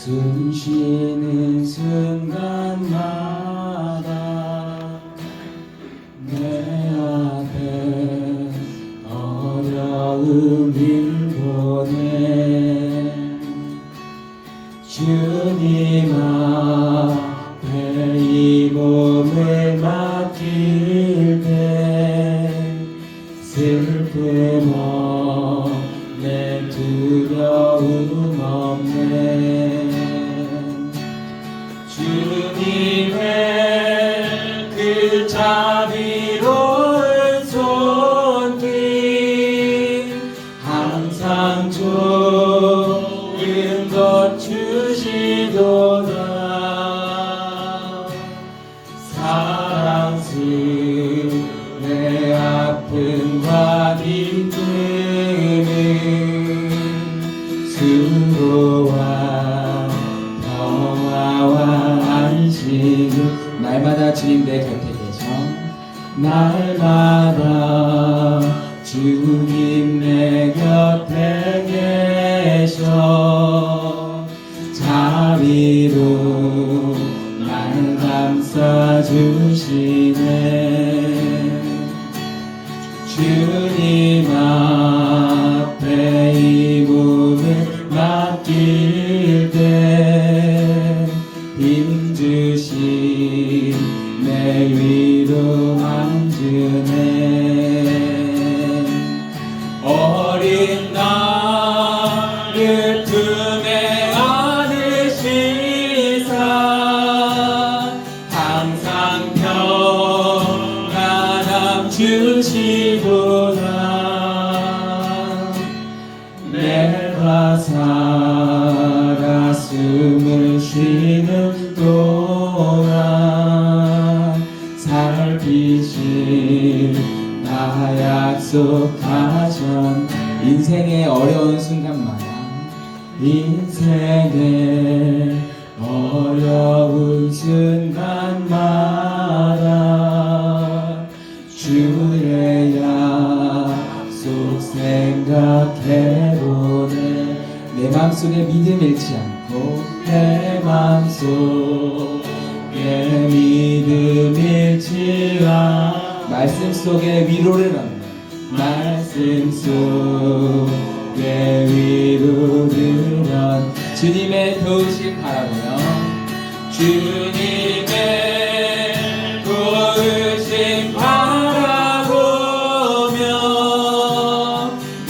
숨 쉬는 순간마다 내 앞에 어려움을 보내 주님 앞에 이 몸을 맡길 때 슬픔 없네 두려움 없네 주님의 그 자비로운 손길 항상 좋은 것 주시도다 사랑스레 아픔과 기쁨은 수고와 평화와 안식을 날마다 주님 내 곁에 계셔 날마다 주님 내 곁에 계셔 자비로 날 감싸주시네 주님 앞에 이 몸을 맡길 때 힘주신 내 위로 만주네 어린 나를 품에 안으시사 항상 평안함 주시도다 내가 살아 숨을 쉬는 동안 살피신 나 약속하셨 인생의 어려운 순간마다 인생의 어려운 순간마다 주의 약속 생각해보네 내 맘속에 믿음 잃지 않고 내 맘속에 믿음 잃지 않고 말씀 속에 위로를 얻네 말씀 속에 위로를 얻 주님의 도우심 바라보며 주님의 도우심 바라보며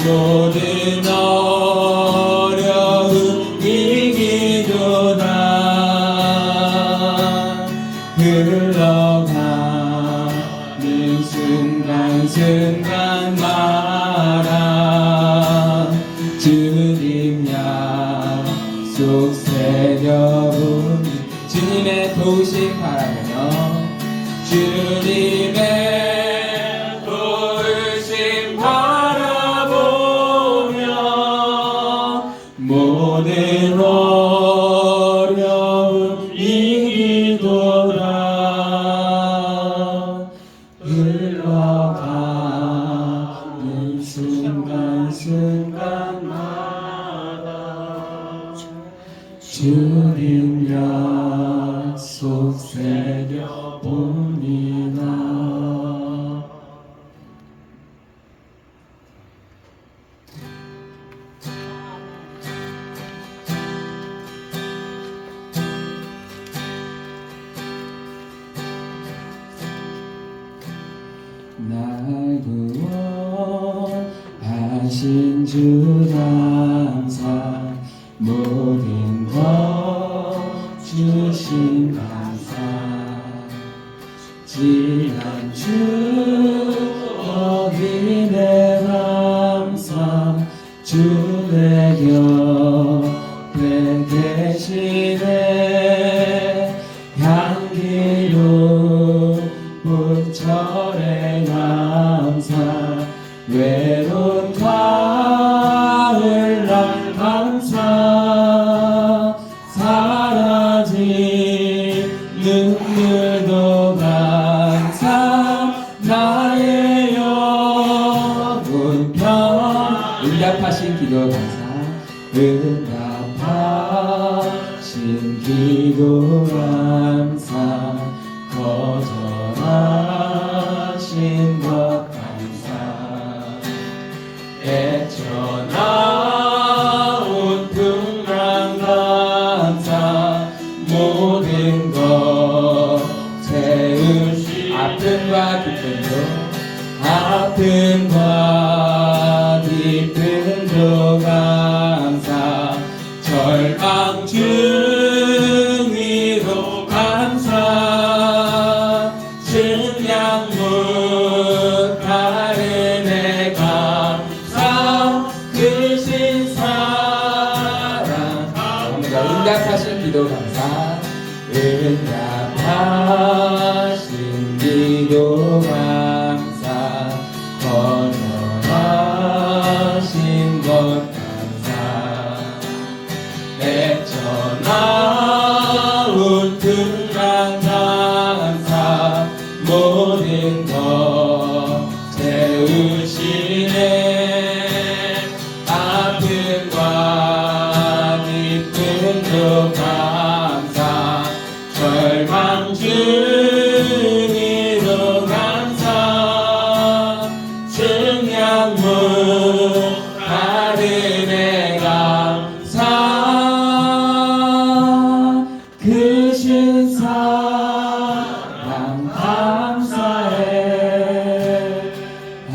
모든 어려움 이기도다 흘러가는 순간순간마다 주님 약속 새겨본 주님의 도우심 바라보며 주님의 도우심 바라보며 모든 어려움 이기도다 흘러가는 순간순간마다 주님 약속 새겨봅니다 날 구원하신 주 감사 모든 것 주신 감사 지난 추억이 내 감사 주의 곁에 계시네 향기로운 절의 감사 외로운 가을날 감사 사라진 눈물도 감사 나의 영혼 평 응답하신 기도 감사 응답하신 기도 감사 거절하신 것 감사 애쳐나온 풍랑 감사 모든 것 채우시 아픔과 기쁨도 아픔과 기쁨도 감사 절망 중이로 감사 증량 못하는 내 감사 크신 사랑 응답하신 기도 감사 응답하신 기도 감사 거절하신 것 애쳐나온 풍랑 감사 모든 것 채우시네 아픔과 기쁨도 감사 절망 중이도 감사 증량 못하는 내 감사 크신 사랑 감사해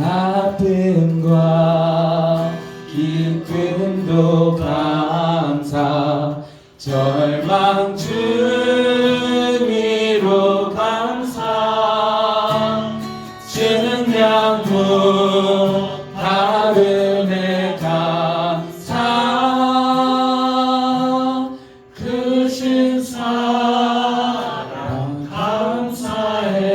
아픔과 기쁨도 감사 절망 중이로 감사 증량 못하는 내 감사 크신 사랑 감사해.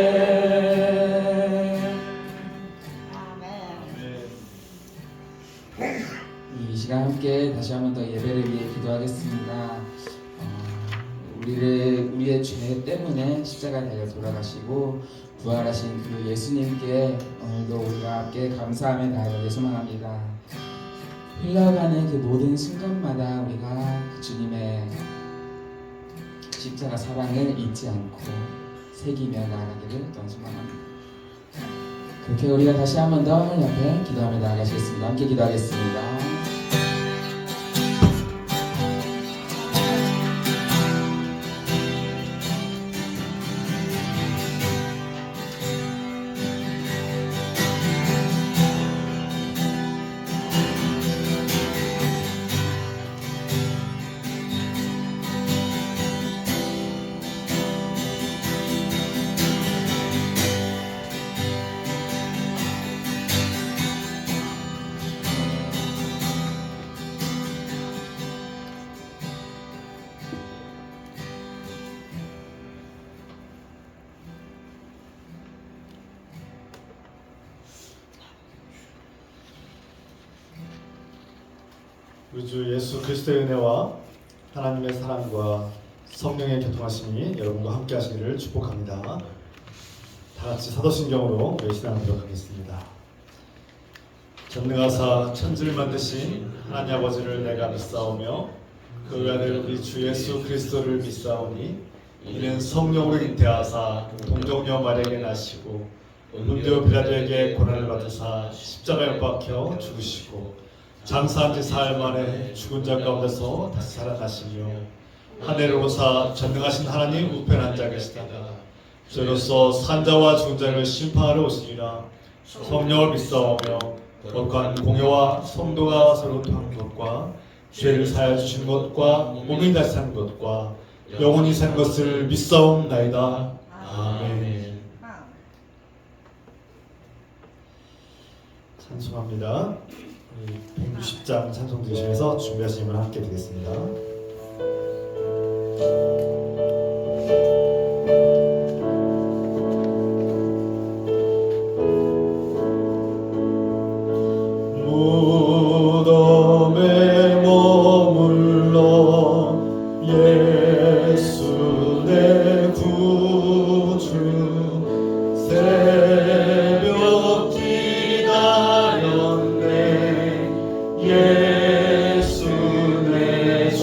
이 시간 함께 다시 한번 더 예배를 위해 기도하겠습니다. 우리의 죄 때문에 십자가에 달려 돌아가시고 부활하신 그 예수님께 오늘도 우리가 함께 감사하며 나아가길 소망합니다. 흘러가는 그 모든 순간마다 우리가 그 주님의 십자가 사랑을 잊지 않고 새기며 나아가기를 또 소망합니다. 그렇게 우리가 다시 한번 더 하나님 앞에 기도하며 나아가시겠습니다. 함께 기도하겠습니다. 우리 주 예수 그리스도의 은혜와 하나님의 사랑과 성령의 교통하심이 여러분과 함께 하시기를 축복합니다. 다 같이 사도신경으로 우리 신앙하도록 하겠습니다. 전능하사 천지를 만드신 하나님 아버지를 내가 믿사오며 그 아들 우리 주 예수 그리스도를 믿사오니 이는 성령으로 잉태하사 동정녀 마리아에게 나시고 본디오 빌라도에게 고난을 받으사 십자가에 못 박혀 죽으시고 장사한 지 사흘 만에 죽은 자 가운데서 다시 살아나시며 하늘을 오사 전능하신 하나님 우편 앉아 계시다가 저로서 산자와 죽은 자를 심판하러 오시리라. 성령을 믿사오며 거룩한 공회와 성도가 서로 통한 것과 죄를 사하여 주신 것과 몸이 다시 산 것과 영원히 산 것을 믿사옵나이다. 아멘. 찬송합니다. 160장 찬송 드시면서 준비하신 분 함께 드리겠습니다. 무덤에 머물러 예수 내 구주 새벽 기다렸네 예수 내 주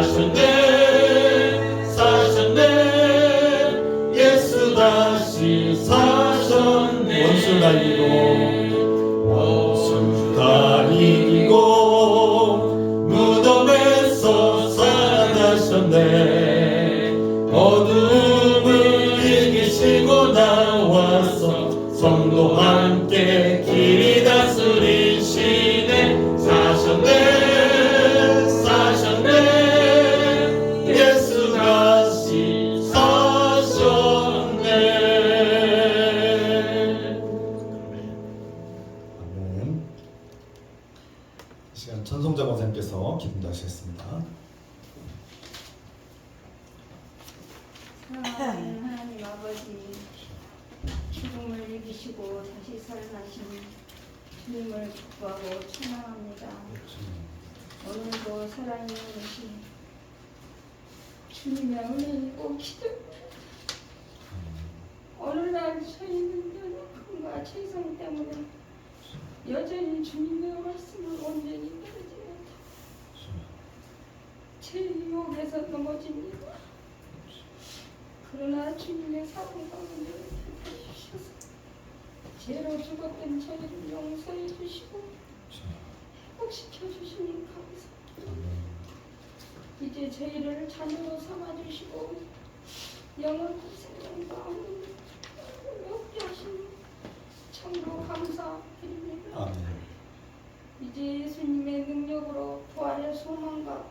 사셨네 사셨네 예수 다시 사셨네 원수 다 이기고 원수 다 이기고 무덤에서 살아나셨네 어둠을 이기시고 나와서 성도 함께 길 다스리시네 사셨네 사셨네 예수 다시 사셨네 아멘. 이 시간 천송자 권사님께서 기도하시겠습니다. 사랑하는 하나님 아버지, 죽음을 이기시고 다시 살아나신 주님을 기뻐하고 찬양합니다. 오늘도 살아있는 것이 주님의 은혜이고 기도입니다. 오늘날 저희는 연약함과 죄성 때문에 여전히 주님의 말씀을 온전히 따르지 못하고 제 유혹에서 넘어집니다. 그러나 주님의 사랑 가운데 주셔서 죄로 죽었던 저희를 용서해 주시고 회복시켜 주시니 감사합니다. 이제 저희를 자녀로 삼아 주시고 영원한 생명과 하나님을 얻게 하시니 참으로 감사드립니다. 아멘. 이제 예수님의 능력으로 부활의 소망과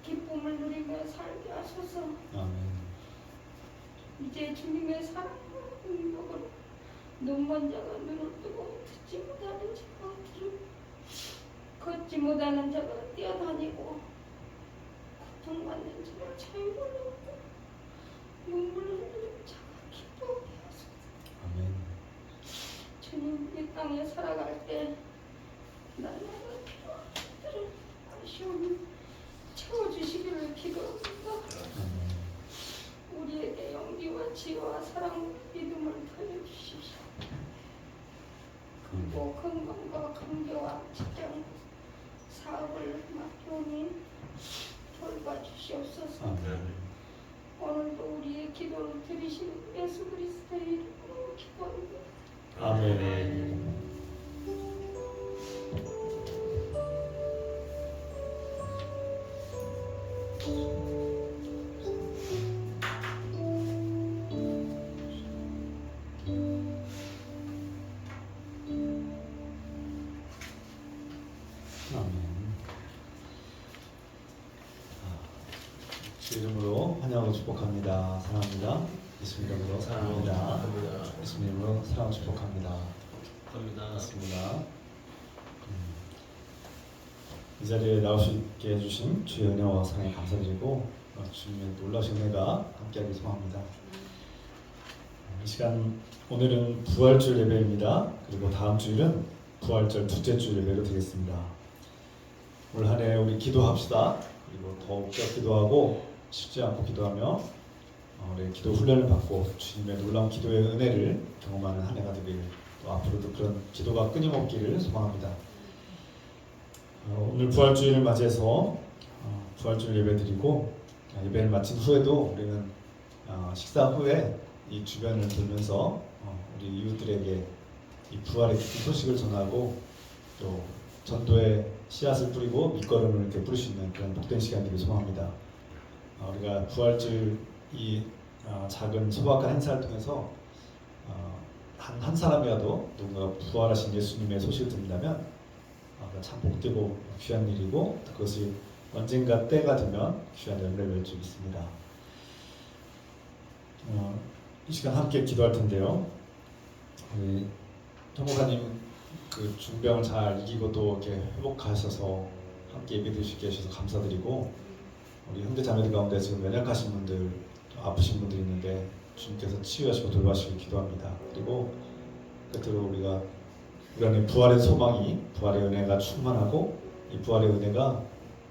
기쁨을 누리며 살게 하소서. 아멘. 이제 주님의 사랑과 능력으로 눈먼 자가 눈을 뜨고 듣지 못하는 자가 들으며 걷지 못하는 자가 뛰어다니고 고통받는 자가 자유를 얻고 눈물을 흘리는 자가 기뻐하게 하소서. 아멘. 주님 이 땅에 살아갈 때 날마다 필요한 것들을 아쉬움을 채워주시기를 기도합니다. 아멘. 우리에게 용기와 지혜와 사랑, 믿음을 더해주시옵소서. 그리고 건강과 관계와 직장, 사업을 맡겨오니 돌봐주시옵소서. 아멘. 오늘도 우리의 기도를 들으시는 예수 그리스도의 이름으로 기도합니다. 아멘. 주 이름으로 환영하고 축복합니다. 사랑합니다. 예수 이름으로 사랑합니다. 예수 이름으로 사랑하고 축복합니다. 반갑습니다. 이 자리에 나올 수 있게 해주신 주의 은혜와 사랑에 감사드리고 주님의 놀라신 은혜가 함께하길 소망합니다. 이 시간 오늘은 부활절 예배입니다. 그리고 다음 주일은 부활절 둘째 주 예배로 되겠습니다. 올 한 해 우리 기도합시다. 그리고 더욱 기도하고 쉽지 않고 기도하며 우리 기도 훈련을 받고 주님의 놀라운 기도의 은혜를 경험하는 한 해가 되길 또 앞으로도 그런 기도가 끊임없기를 소망합니다. 오늘 부활주일을 맞이해서 부활주일 예배드리고 예배를 마친 후에도 우리는 식사 후에 이 주변을 돌면서 우리 이웃들에게 이 부활의 기쁜 소식을 전하고 또 전도의 씨앗을 뿌리고 밑거름을 이렇게 뿌릴 수 있는 그런 복된 시간 되길 소망합니다. 우리가 부활주일 이 작은 소박한 행사를 통해서 한 사람이라도 누군가 부활하신 예수님의 소식을 듣는다면 참 복되고 귀한 일이고 그것이 언젠가 때가 되면 귀한 열매를 맺을 수 있습니다. 이 시간 함께 기도할 텐데요. 우리 현목사님 그 중병을 잘 이기고 또 이렇게 회복하셔서 함께 예배 드리게 해주셔서 감사드리고 우리 형제 자매들 가운데 지금 연약하신 분들, 아프신 분들이 있는데 주님께서 치유하시고 돌봐주시길 기도합니다. 그리고 끝으로 우리가 우리 안에 부활의 소망이, 부활의 은혜가 충만하고 이 부활의 은혜가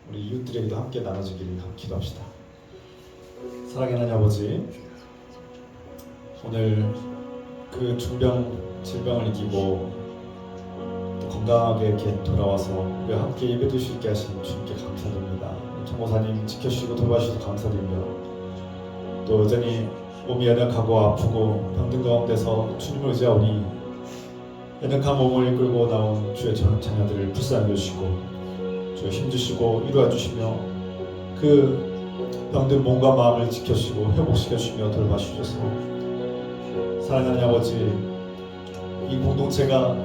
우리 이웃들에게도 함께 나눠지기를 기도합시다. 사랑의 하나님 아버지, 오늘 그 질병을 이기고 또 건강하게 이렇게 돌아와서 우리와 함께 예배드릴 수 있게 하신 주님께 감사드립니다. 총무사님 지켜주시고 돌봐주셔서 감사드리며 또 여전히 몸이 연약하고 아프고 병든 가운데서 주님을 의지하오니 연약한 몸을 이끌고 나온 주의 자녀들을 불쌍히 여주시고 주의 힘주시고 위로해 주시며 그 병든 몸과 마음을 지켜주시고 회복시켜 주시며 돌봐주셔서 사랑하는 아버지, 이 공동체가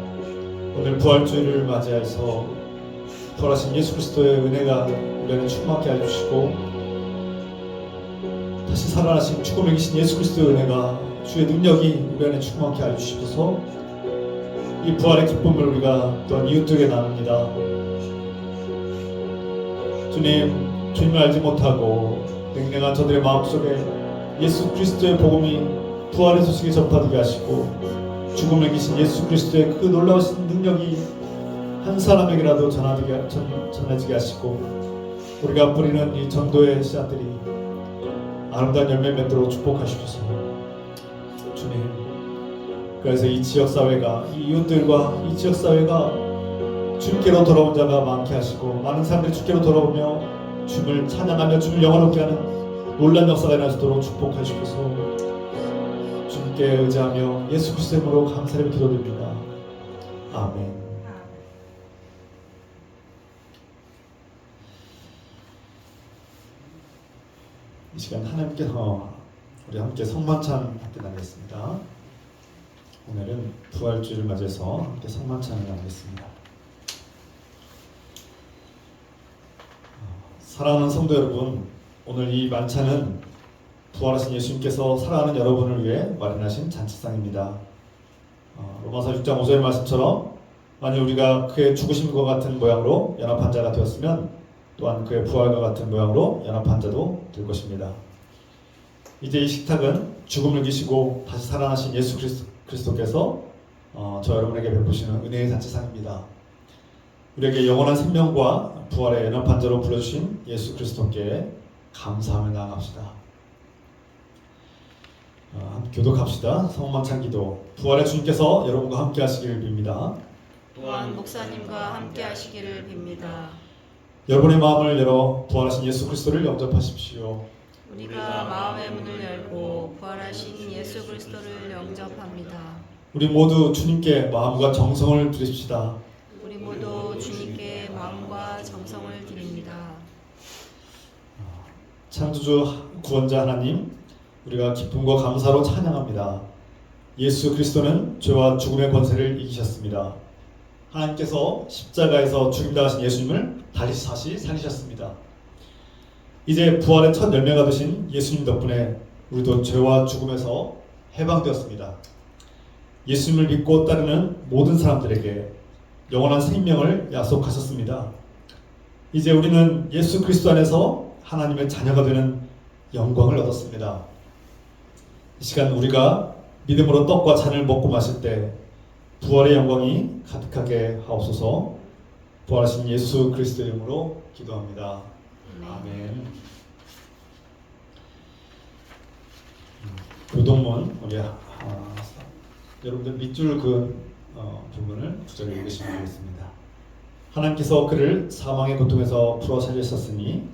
오늘 부활주일을 맞이해서 부활하신 예수 그리스도의 은혜가 우리 안에 충만케 해주시고 다시 살아나신 죽음에 계신 예수 그리스도의 은혜가 주의 능력이 우리 안에 충만케 해주시고서 이 부활의 기쁨을 우리가 또한 이웃들에게 나눕니다. 주님을 알지 못하고 냉랭한 저들의 마음속에 예수 그리스도의 복음이 부활의 소식이 전파되게 하시고 죽음을 이기신 예수 그리스도의 그 놀라우신 능력이 한 사람에게라도 전해지게 하시고 우리가 뿌리는 이 전도의 씨앗들이 아름다운 열매 맺도록 축복하시옵소서. 주님, 그래서 이 지역사회가, 이 이웃들과 이 지역사회가 주께로 돌아온 자가 많게 하시고 많은 사람들이 주께로 돌아오며 주님을 찬양하며 주님을 영원롭게 하는 놀라운 역사가 일어나도록 축복하시옵소서. 주님께 의지하며 예수 그리스도의 이름으로 감사를 기도드립니다. 아멘. 이 시간 하나님께서 우리 함께 성만찬 함께 나누겠습니다. 오늘은 부활주일을 맞이해서 함께 성만찬을 나누겠습니다. 사랑하는 성도 여러분, 오늘 이 만찬은 부활하신 예수님께서 사랑하는 여러분을 위해 마련하신 잔치상입니다. 로마서 6장 5절 말씀처럼 만일 우리가 그의 죽으심과 같은 모양으로 연합한 자가 되었으면 또한 그의 부활과 같은 모양으로 연합한 자도 될 것입니다. 이제 이 식탁은 죽음을 이기시고 다시 살아나신 예수 그리스도께서 저 여러분에게 베푸시는 은혜의 잔치상입니다. 우리에게 영원한 생명과 부활의 연합한 자로 불러주신 예수 그리스도께 감사하며 나아갑시다. 교독합시다. 성만찬 기도. 부활의 주님께서 여러분과 함께 하시기를 빕니다. 또한 목사님과 함께 하시기를 빕니다. 여러분의 마음을 열어 부활하신 예수 그리스도를 영접하십시오. 우리가 마음의 문을 열고 부활하신 예수 그리스도를 영접합니다. 우리 모두 주님께 마음과 정성을 드립시다. 우리 모두 주님께 마음과 정성을 드립니다. 창조주 구원자 하나님, 우리가 기쁨과 감사로 찬양합니다. 예수 그리스도는 죄와 죽음의 권세를 이기셨습니다. 하나님께서 십자가에서 죽임당하신 예수님을 다시 살리셨습니다. 이제 부활의 첫 열매가 되신 예수님 덕분에 우리도 죄와 죽음에서 해방되었습니다. 예수님을 믿고 따르는 모든 사람들에게 영원한 생명을 약속하셨습니다. 이제 우리는 예수 그리스도 안에서 하나님의 자녀가 되는 영광을 얻었습니다. 이 시간 우리가 믿음으로 떡과 잔을 먹고 마실 때 부활의 영광이 가득하게 하옵소서. 부활하신 예수 그리스도의 이름으로 기도합니다. 아멘. 교동문 우리 여러분들 밑줄 그은 부분을 구절을 읽으시면 되겠습니다. 하나님께서 그를 사망의 고통에서 풀어 살리셨으니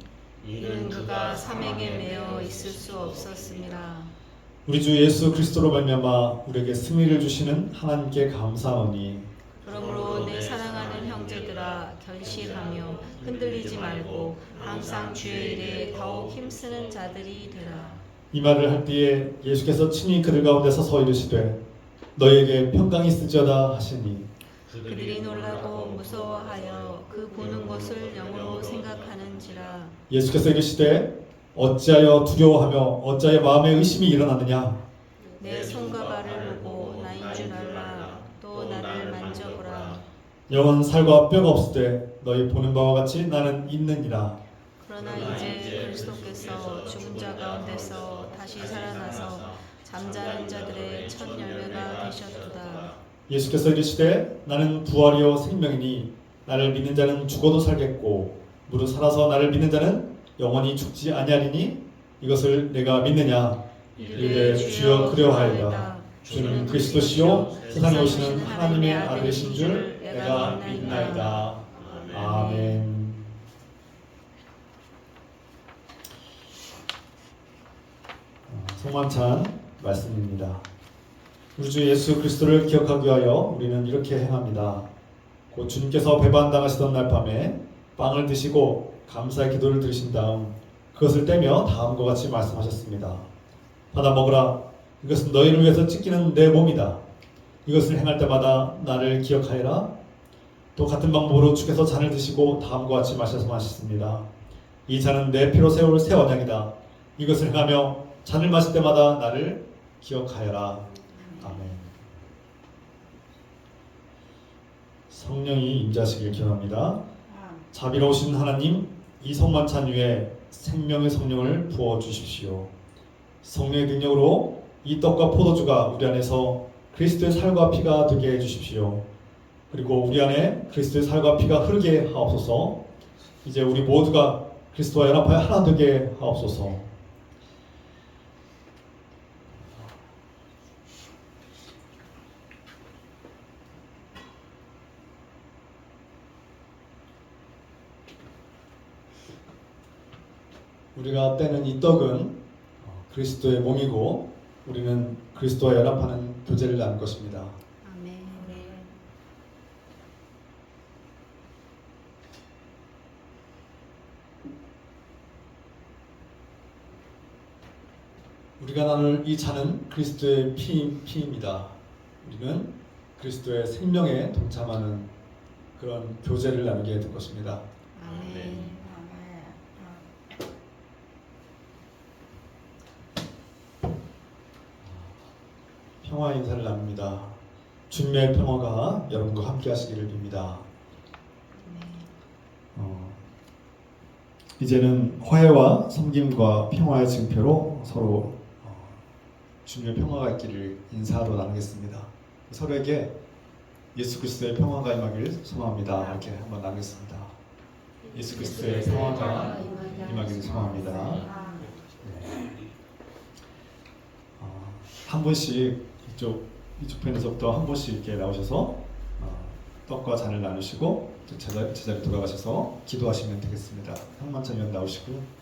이는 그가 삼에게 매여 있을 수 없었습니다. 우리 주 예수 그리스도로 말미암아 우리에게 승리를 주시는 하나님께 감사하오니 그러므로 내 사랑하는 형제들아 결실하며 흔들리지 말고 항상 주의 일에 더욱 힘쓰는 자들이 되라. 이 말을 할 때에 예수께서 친히 그들 가운데 서서 이르시되 너희에게 평강이 있을지어다 하시니 그들이 놀라고 무서워하여 그 보는 것을 영으로 생각하는지라. 예수께서 이르시되 어찌하여 두려워하며 어찌하여 마음에 의심이 일어나느냐. 내 손과 발을 보고 나인 줄 알라. 또 나를 만져보라. 영은 살과 뼈가 없을 때 너희 보는 바와 같이 나는 있느니라. 그러나 이제 그리스도께서 죽은 자 가운데서 다시 살아나서 잠자는 자들의 첫 열매가 되셨도다. 예수께서 이르시되 나는 부활이요 생명이니 나를 믿는 자는 죽어도 살겠고 무릇 살아서 나를 믿는 자는 영원히 죽지 아니하리니 이것을 내가 믿느냐. 이르되 주여 그려하이다. 주는 그리스도시요 세상에 오시는 하나님의 아들이신 줄 내가 믿나이다. 아멘. 송만찬 말씀입니다. 우리 주 예수 그리스도를 기억하기 위하여 우리는 이렇게 행합니다. 곧 주님께서 배반당하시던 날 밤에 빵을 드시고 감사의 기도를 드리신 다음 그것을 떼며 다음과 같이 말씀하셨습니다. 받아 먹으라. 이것은 너희를 위해서 찢기는 내 몸이다. 이것을 행할 때마다 나를 기억하여라. 또 같은 방법으로 주께서 잔을 드시고 다음과 같이 마셨습니다. 이 잔은 내 피로 세울 새 언약이다. 이것을 행하며 잔을 마실 때마다 나를 기억하여라. 아멘. 성령이 임재하시길 기원합니다. 자비로우신 하나님, 이 성만찬 위에 생명의 성령을 부어 주십시오. 성령의 능력으로 이 떡과 포도주가 우리 안에서 그리스도의 살과 피가 되게 해 주십시오. 그리고 우리 안에 그리스도의 살과 피가 흐르게 하옵소서. 이제 우리 모두가 그리스도와 연합하여 하나 되게 하옵소서. 우리가 떼는 이 떡은 그리스도의 몸이고 우리는 그리스도와 연합하는 교제를 나눌 것입니다. 아멘. 우리가 나눌 이 잔은 그리스도의 피입니다. 우리는 그리스도의 생명에 동참하는 그런 교제를 나누게 될 것입니다. 아멘. 평화 인사를 나눕니다. 주님의 평화가 여러분과 함께 하시기를 빕니다. 이제는 화해와 섬김과 평화의 증표로 서로 주님의 평화가 있기를 인사로 나누겠습니다. 서로에게 예수 그리스도의 평화가 임하기를 소망합니다. 이렇게 한번 나누겠습니다. 예수 그리스도의 평화가 임하기를 소망합니다. 한 분씩 이쪽 편에서부터 한 분씩 이렇게 나오셔서 떡과 잔을 나누시고 제자리 돌아가셔서 기도하시면 되겠습니다. 성만찬 위원 나오시고요.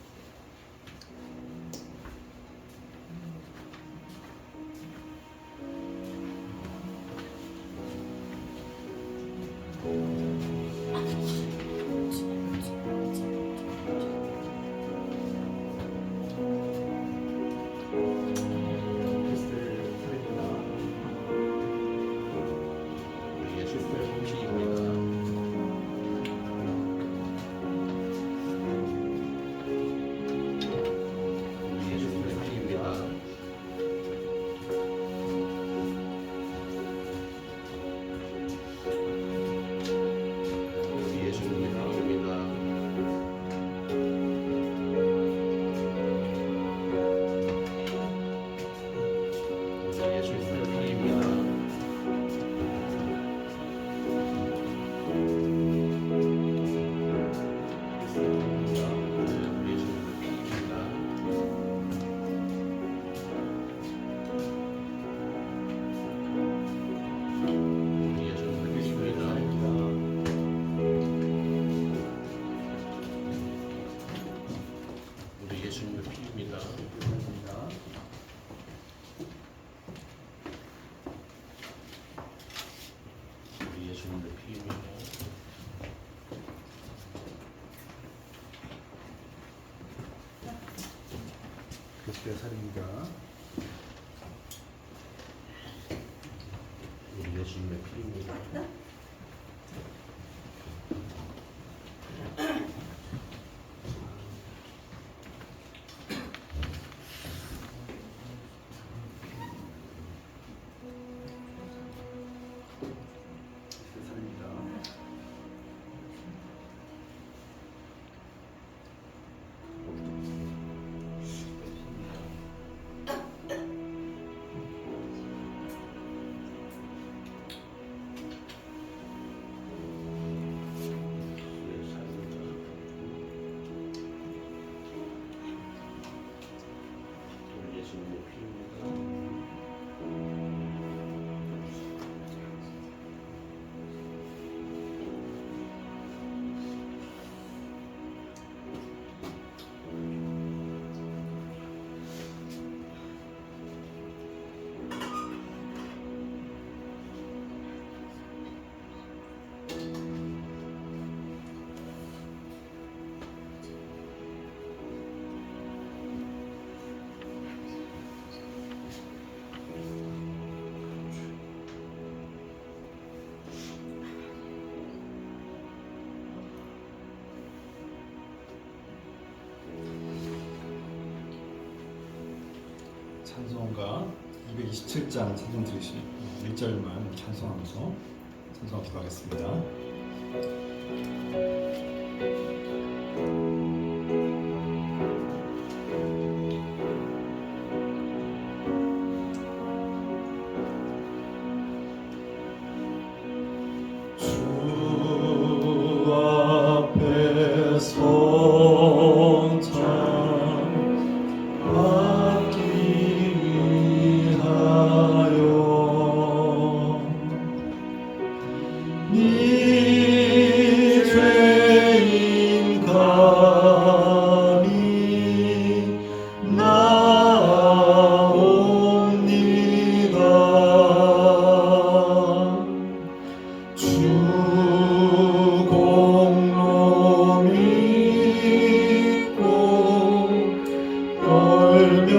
그리스도의 살입니다. 우리 예수님의 피입니다. 찬송가 227장 찬송 들으시면 1절만 찬송하면서 찬송 기도하겠습니다. 주 앞에 성찬 받기 위하여 네 죄인 감히 나옵니다. 주 공로 믿고 떨며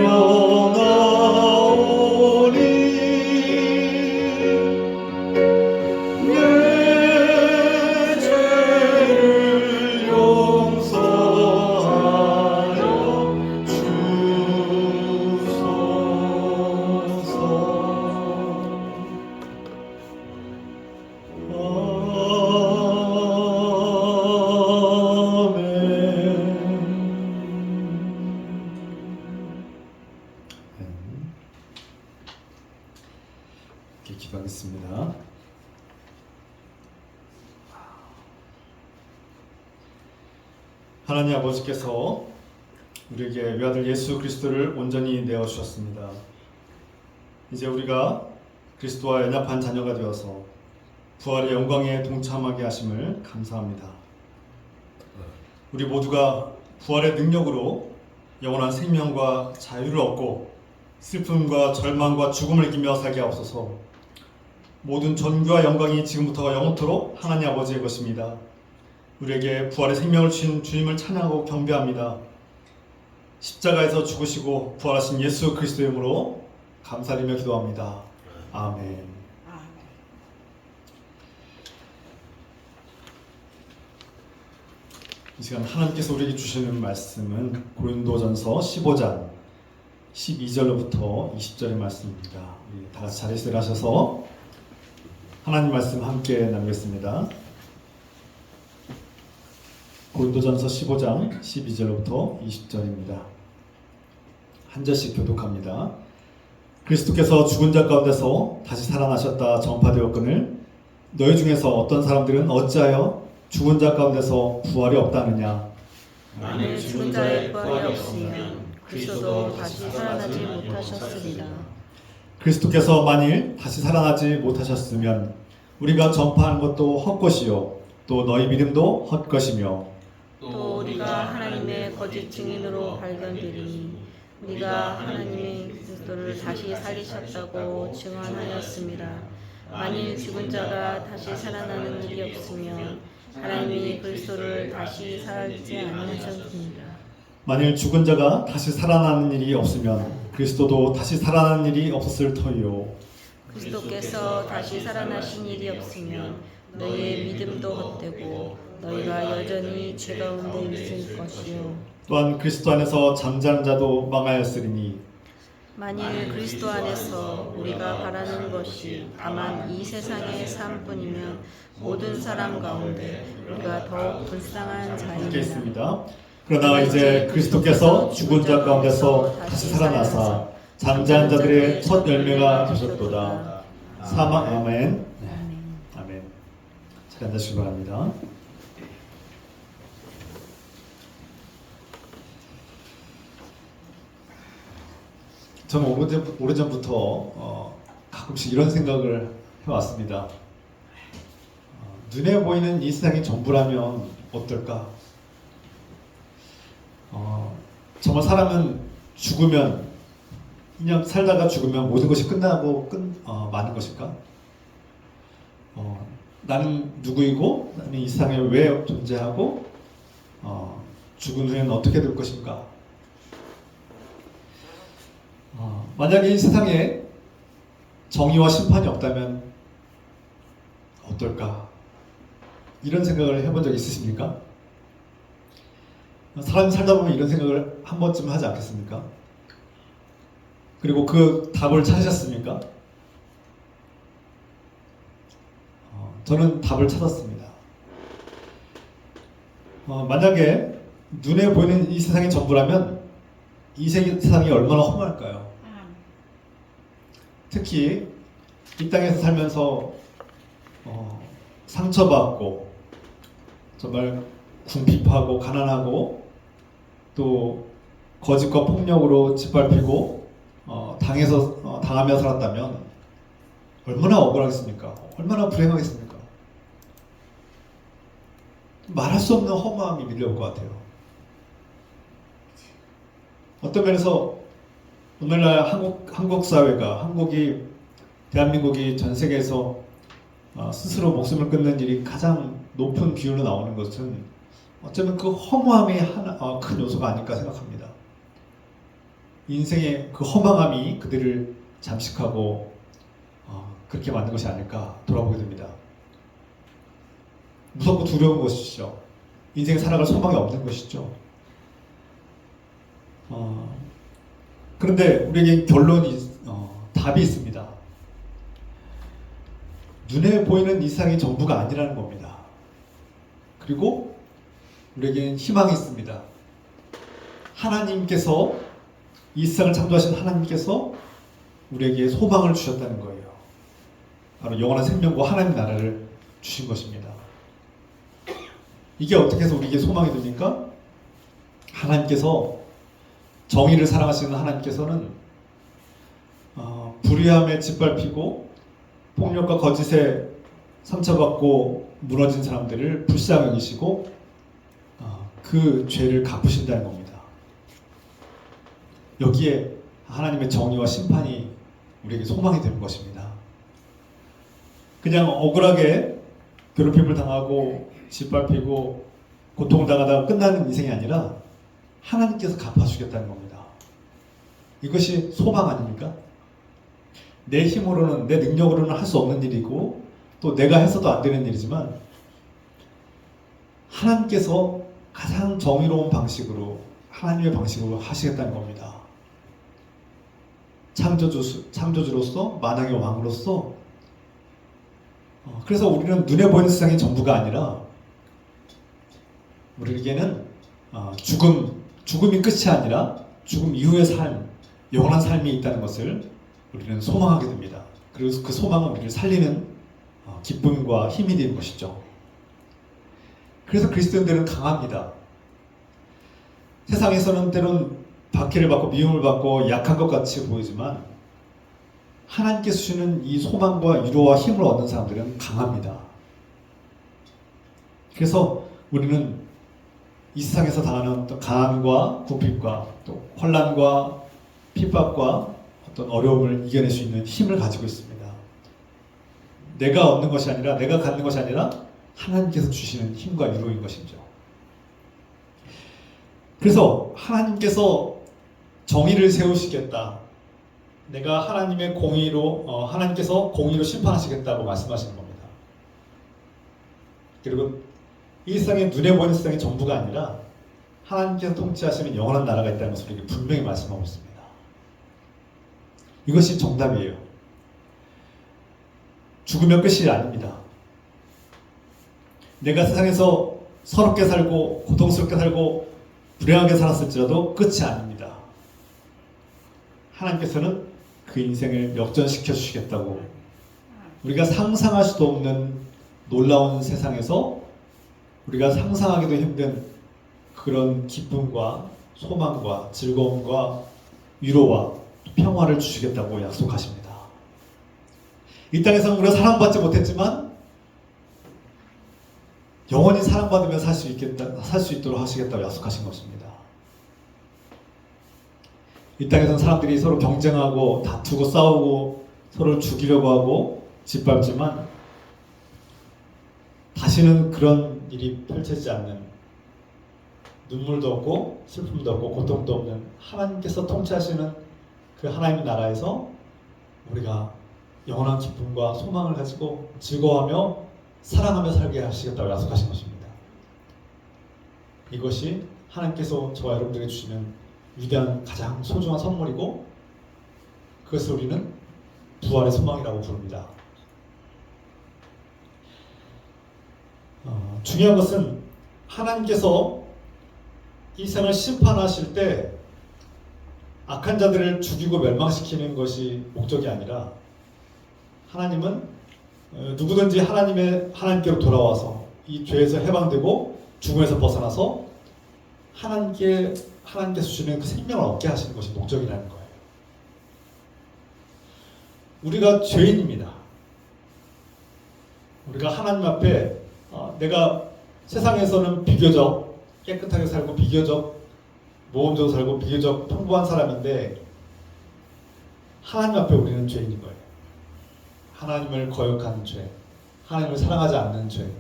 나오니 내 죄를 용서하여 이렇게 기도하겠습니다. 하나님 아버지께서 우리에게 외아들 예수 그리스도를 온전히 내어 주셨습니다. 이제 우리가 그리스도와 연합한 자녀가 되어서 부활의 영광에 동참하게 하심을 감사합니다. 우리 모두가 부활의 능력으로 영원한 생명과 자유를 얻고 슬픔과 절망과 죽음을 이기며 살게 하옵소서. 모든 존귀와 영광이 지금부터 영원토록 하나님 아버지의 것입니다. 우리에게 부활의 생명을 주신 주님을 찬양하고 경배합니다. 십자가에서 죽으시고 부활하신 예수 그리스도의 이름으로 감사드리며 기도합니다. 아멘. 이 시간 하나님께서 우리에게 주시는 말씀은 고린도전서 15장 12절로부터 20절의 말씀입니다. 우리 다 같이 자리에 일어나셔서 하나님 말씀 함께 나누겠습니다. 고린도전서 15장 12절로부터 20절입니다. 한 절씩 교독합니다. 그리스도께서 죽은 자 가운데서 다시 살아나셨다 전파되었거늘 너희 중에서 어떤 사람들은 어찌하여 죽은 자 가운데서 부활이 없다느냐. 만일 죽은 자의 부활이 없으면 그리스도도 다시 살아나지 못하셨으리라. 그리스도께서 만일 다시 살아나지 못하셨으면 우리가 전파하는 것도 헛것이요 또 너희 믿음도 헛것이며 또 우리가 하나님의 거짓 증인으로 발견되리니 우리가 하나님의 그리스도를 다시 살리셨다고 증언하였습니다. 만일 죽은 자가 다시 살아나는 일이 없으면 하나님이 그리스도를 다시 살지 않으셨습니다. 만일 죽은 자가 다시 살아나는 일이 없으면 그리스도도 다시 살아나는 일이 없었을 터이요 그리스도께서 다시 살아나신 일이 없으면 너희의 믿음도 헛되고 너희가 여전히 죄 가운데 있을 것이요 또한 그리스도 안에서 잠자는 자도 망하였으리니 만일 그리스도 안에서 우리가 바라는 것이 다만 이 세상의 삶뿐이면 모든 사람 가운데 우리가 더욱 불쌍한 함께 자입니다. 있습니다. 그러나 이제 그리스도께서 죽은 자 가운데서 다시 살아나사 잠자는 자들의 첫 열매가 되셨도다. 사망 아멘. 아멘. 잘 앉으시기 바랍니다. 저는 오래전부터 가끔씩 이런 생각을 해왔습니다. 눈에 보이는 이 세상이 전부라면 어떨까? 정말 사람은 죽으면 그냥 살다가 죽으면 모든 것이 끝나고 마는 것일까? 나는 누구이고 나는 이 세상에 왜 존재하고 죽은 후에는 어떻게 될 것인가? 만약에 이 세상에 정의와 심판이 없다면 어떨까? 이런 생각을 해본 적 있으십니까? 사람이 살다 보면 이런 생각을 한 번쯤 하지 않겠습니까? 그리고 그 답을 찾으셨습니까? 저는 답을 찾았습니다. 만약에 눈에 보이는 이 세상이 전부라면 이 세상이 얼마나 험할까요? 특히 이 땅에서 살면서 상처받고 정말 궁핍하고 가난하고 또 거짓과 폭력으로 짓밟히고 당하며 살았다면 얼마나 억울하겠습니까? 얼마나 불행하겠습니까? 말할 수 없는 허무함이 밀려올 것 같아요. 어떤 면에서 오늘날 한국 사회가 대한민국이 전 세계에서 스스로 목숨을 끊는 일이 가장 높은 비율로 나오는 것은 어쩌면 그 허무함이 큰 요소가 아닐까 생각합니다. 인생의 그 허망함이 그들을 잠식하고 그렇게 만든 것이 아닐까 돌아보게 됩니다. 무섭고 두려운 것이죠. 인생에 살아갈 소망이 없는 것이죠. 그런데 우리에게 답이 있습니다. 눈에 보이는 이 세상이 전부가 아니라는 겁니다. 그리고 우리에게는 희망이 있습니다. 하나님께서 이 세상을 창조하신 하나님께서 우리에게 소망을 주셨다는 거예요. 바로 영원한 생명과 하나님 나라를 주신 것입니다. 이게 어떻게 해서 우리에게 소망이 됩니까? 하나님께서 정의를 사랑하시는 하나님께서는 불의함에 짓밟히고 폭력과 거짓에 상처받고 무너진 사람들을 불쌍히 여기시고 그 죄를 갚으신다는 겁니다. 여기에 하나님의 정의와 심판이 우리에게 소망이 되는 것입니다. 그냥 억울하게 괴롭힘을 당하고 짓밟히고 고통을 당하다가 끝나는 인생이 아니라 하나님께서 갚아주겠다는 겁니다. 이것이 소망 아닙니까? 내 힘으로는, 내 능력으로는 할 수 없는 일이고 또 내가 해서도 안 되는 일이지만 하나님께서 가장 정의로운 방식으로, 하나님의 방식으로 하시겠다는 겁니다. 창조주로서, 만왕의 왕으로서. 그래서 우리는 눈에 보이는 세상이 전부가 아니라 우리에게는 죽음이 끝이 아니라 죽음 이후의 삶, 영원한 삶이 있다는 것을 우리는 소망하게 됩니다. 그래서 그 소망은 우리를 살리는 기쁨과 힘이 되는 것이죠. 그래서 그리스도인들은 강합니다. 세상에서는 때론 박해를 받고 미움을 받고 약한 것 같이 보이지만 하나님께서 주시는 이 소망과 위로와 힘을 얻는 사람들은 강합니다. 그래서 우리는 이 세상에서 당하는 어떤 가난과 궁핍과 또 환난과 핍박과 어떤 어려움을 이겨낼 수 있는 힘을 가지고 있습니다. 내가 얻는 것이 아니라, 내가 갖는 것이 아니라 하나님께서 주시는 힘과 위로인 것이죠. 그래서 하나님께서 정의를 세우시겠다. 내가 하나님의 하나님께서 공의로 심판하시겠다고 말씀하시는 겁니다. 그리고 이 세상의 눈에 보이는 세상이 전부가 아니라 하나님께서 통치하시는 영원한 나라가 있다는 것을 우리에게 분명히 말씀하고 있습니다. 이것이 정답이에요. 죽으면 끝이 아닙니다. 내가 세상에서 서럽게 살고 고통스럽게 살고 불행하게 살았을지라도 끝이 아닙니다. 하나님께서는 그 인생을 역전시켜 주시겠다고, 우리가 상상할 수도 없는 놀라운 세상에서 우리가 상상하기도 힘든 그런 기쁨과 소망과 즐거움과 위로와 평화를 주시겠다고 약속하십니다. 이 땅에서는 우리가 사랑받지 못했지만 영원히 사랑받으며 살 수 있도록 하시겠다고 약속하신 것입니다. 이 땅에서는 사람들이 서로 경쟁하고 다투고 싸우고 서로를 죽이려고 하고 짓밟지만 다시는 그런 일이 펼쳐지지 않는, 눈물도 없고 슬픔도 없고 고통도 없는 하나님께서 통치하시는 그 하나님의 나라에서 우리가 영원한 기쁨과 소망을 가지고 즐거워하며 사랑하며 살게 하시겠다고 약속하신 것입니다. 이것이 하나님께서 저와 여러분들에게 주시는 위대한 가장 소중한 선물이고 그것을 우리는 부활의 소망이라고 부릅니다. 중요한 것은 하나님께서 이 세상을 심판하실 때 악한 자들을 죽이고 멸망시키는 것이 목적이 아니라 하나님은 누구든지 하나님께로 돌아와서 이 죄에서 해방되고 죽음에서 벗어나서 하나님께서 주시는 그 생명을 얻게 하시는 것이 목적이라는 거예요. 우리가 죄인입니다. 우리가 하나님 앞에 내가 세상에서는 비교적 깨끗하게 살고 비교적 모범적으로 살고 비교적 평범한 사람인데 하나님 앞에 우리는 죄인인 거예요. 하나님을 거역하는 죄, 하나님을 사랑하지 않는 죄,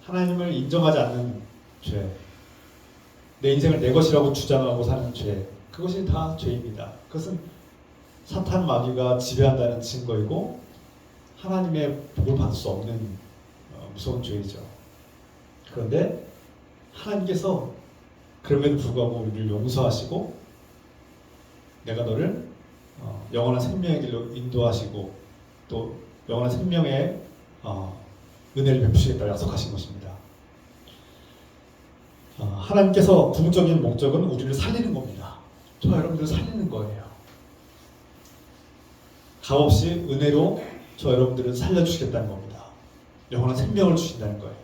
하나님을 인정하지 않는 죄, 내 인생을 내 것이라고 주장하고 사는 죄, 그것이 다 죄입니다. 그것은 사탄 마귀가 지배한다는 증거이고 하나님의 복을 받을 수 없는 무서운 죄이죠. 그런데 하나님께서 그럼에도 불구하고 우리를 용서하시고 내가 너를 영원한 생명의 길로 인도하시고 또 영원한 생명의 은혜를 베푸시겠다고 약속하신 것입니다. 하나님께서 궁극적인 목적은 우리를 살리는 겁니다. 저와 여러분들을 살리는 거예요. 값없이 은혜로 저와 여러분들을 살려주시겠다는 겁니다. 영원한 생명을 주신다는 거예요.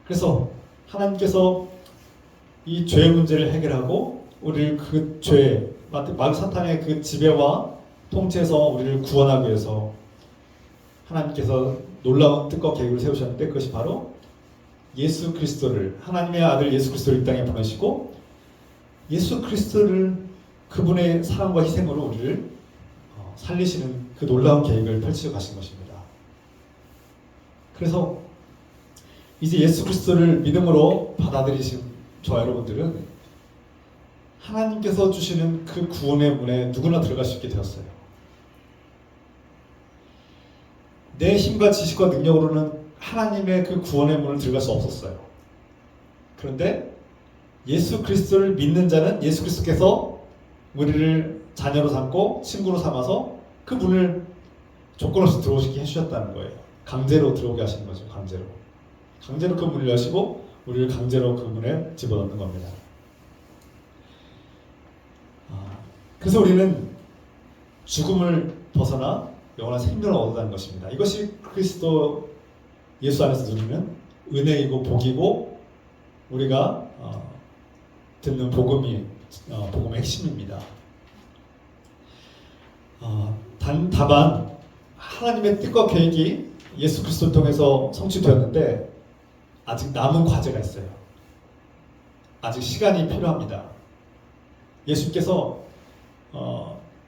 그래서 하나님께서 이 죄의 문제를 해결하고 우리를 그 죄, 마귀 사탄의 그 지배와 통치에서 우리를 구원하기 위해서 하나님께서 놀라운 뜻과 계획을 세우셨는데 그것이 바로 예수 그리스도를, 하나님의 아들 예수 그리스도를 이 땅에 보내시고 예수 그리스도를 그분의 사랑과 희생으로 우리를 살리시는 그 놀라운 계획을 펼치고 가신 것입니다. 그래서 이제 예수 그리스도를 믿음으로 받아들이신 저와 여러분들은 하나님께서 주시는 그 구원의 문에 누구나 들어갈 수 있게 되었어요. 내 힘과 지식과 능력으로는 하나님의 그 구원의 문을 들어갈 수 없었어요. 그런데 예수 그리스도를 믿는 자는 예수 그리스도께서 우리를 자녀로 삼고 친구로 삼아서 그 문을 조건 없이 들어오시게 해주셨다는 거예요. 강제로 들어오게 하시는 거죠. 강제로 그 문을 여시고 우리를 강제로 그 문에 집어넣는 겁니다. 그래서 우리는 죽음을 벗어나 영원한 생명을 얻는다는 것입니다. 이것이 그리스도 예수 안에서 누리는 은혜이고 복이고 우리가 듣는 복음의 핵심입니다. 다만 하나님의 뜻과 계획이 예수 그리스도를 통해서 성취되었는데 아직 남은 과제가 있어요. 아직 시간이 필요합니다. 예수께서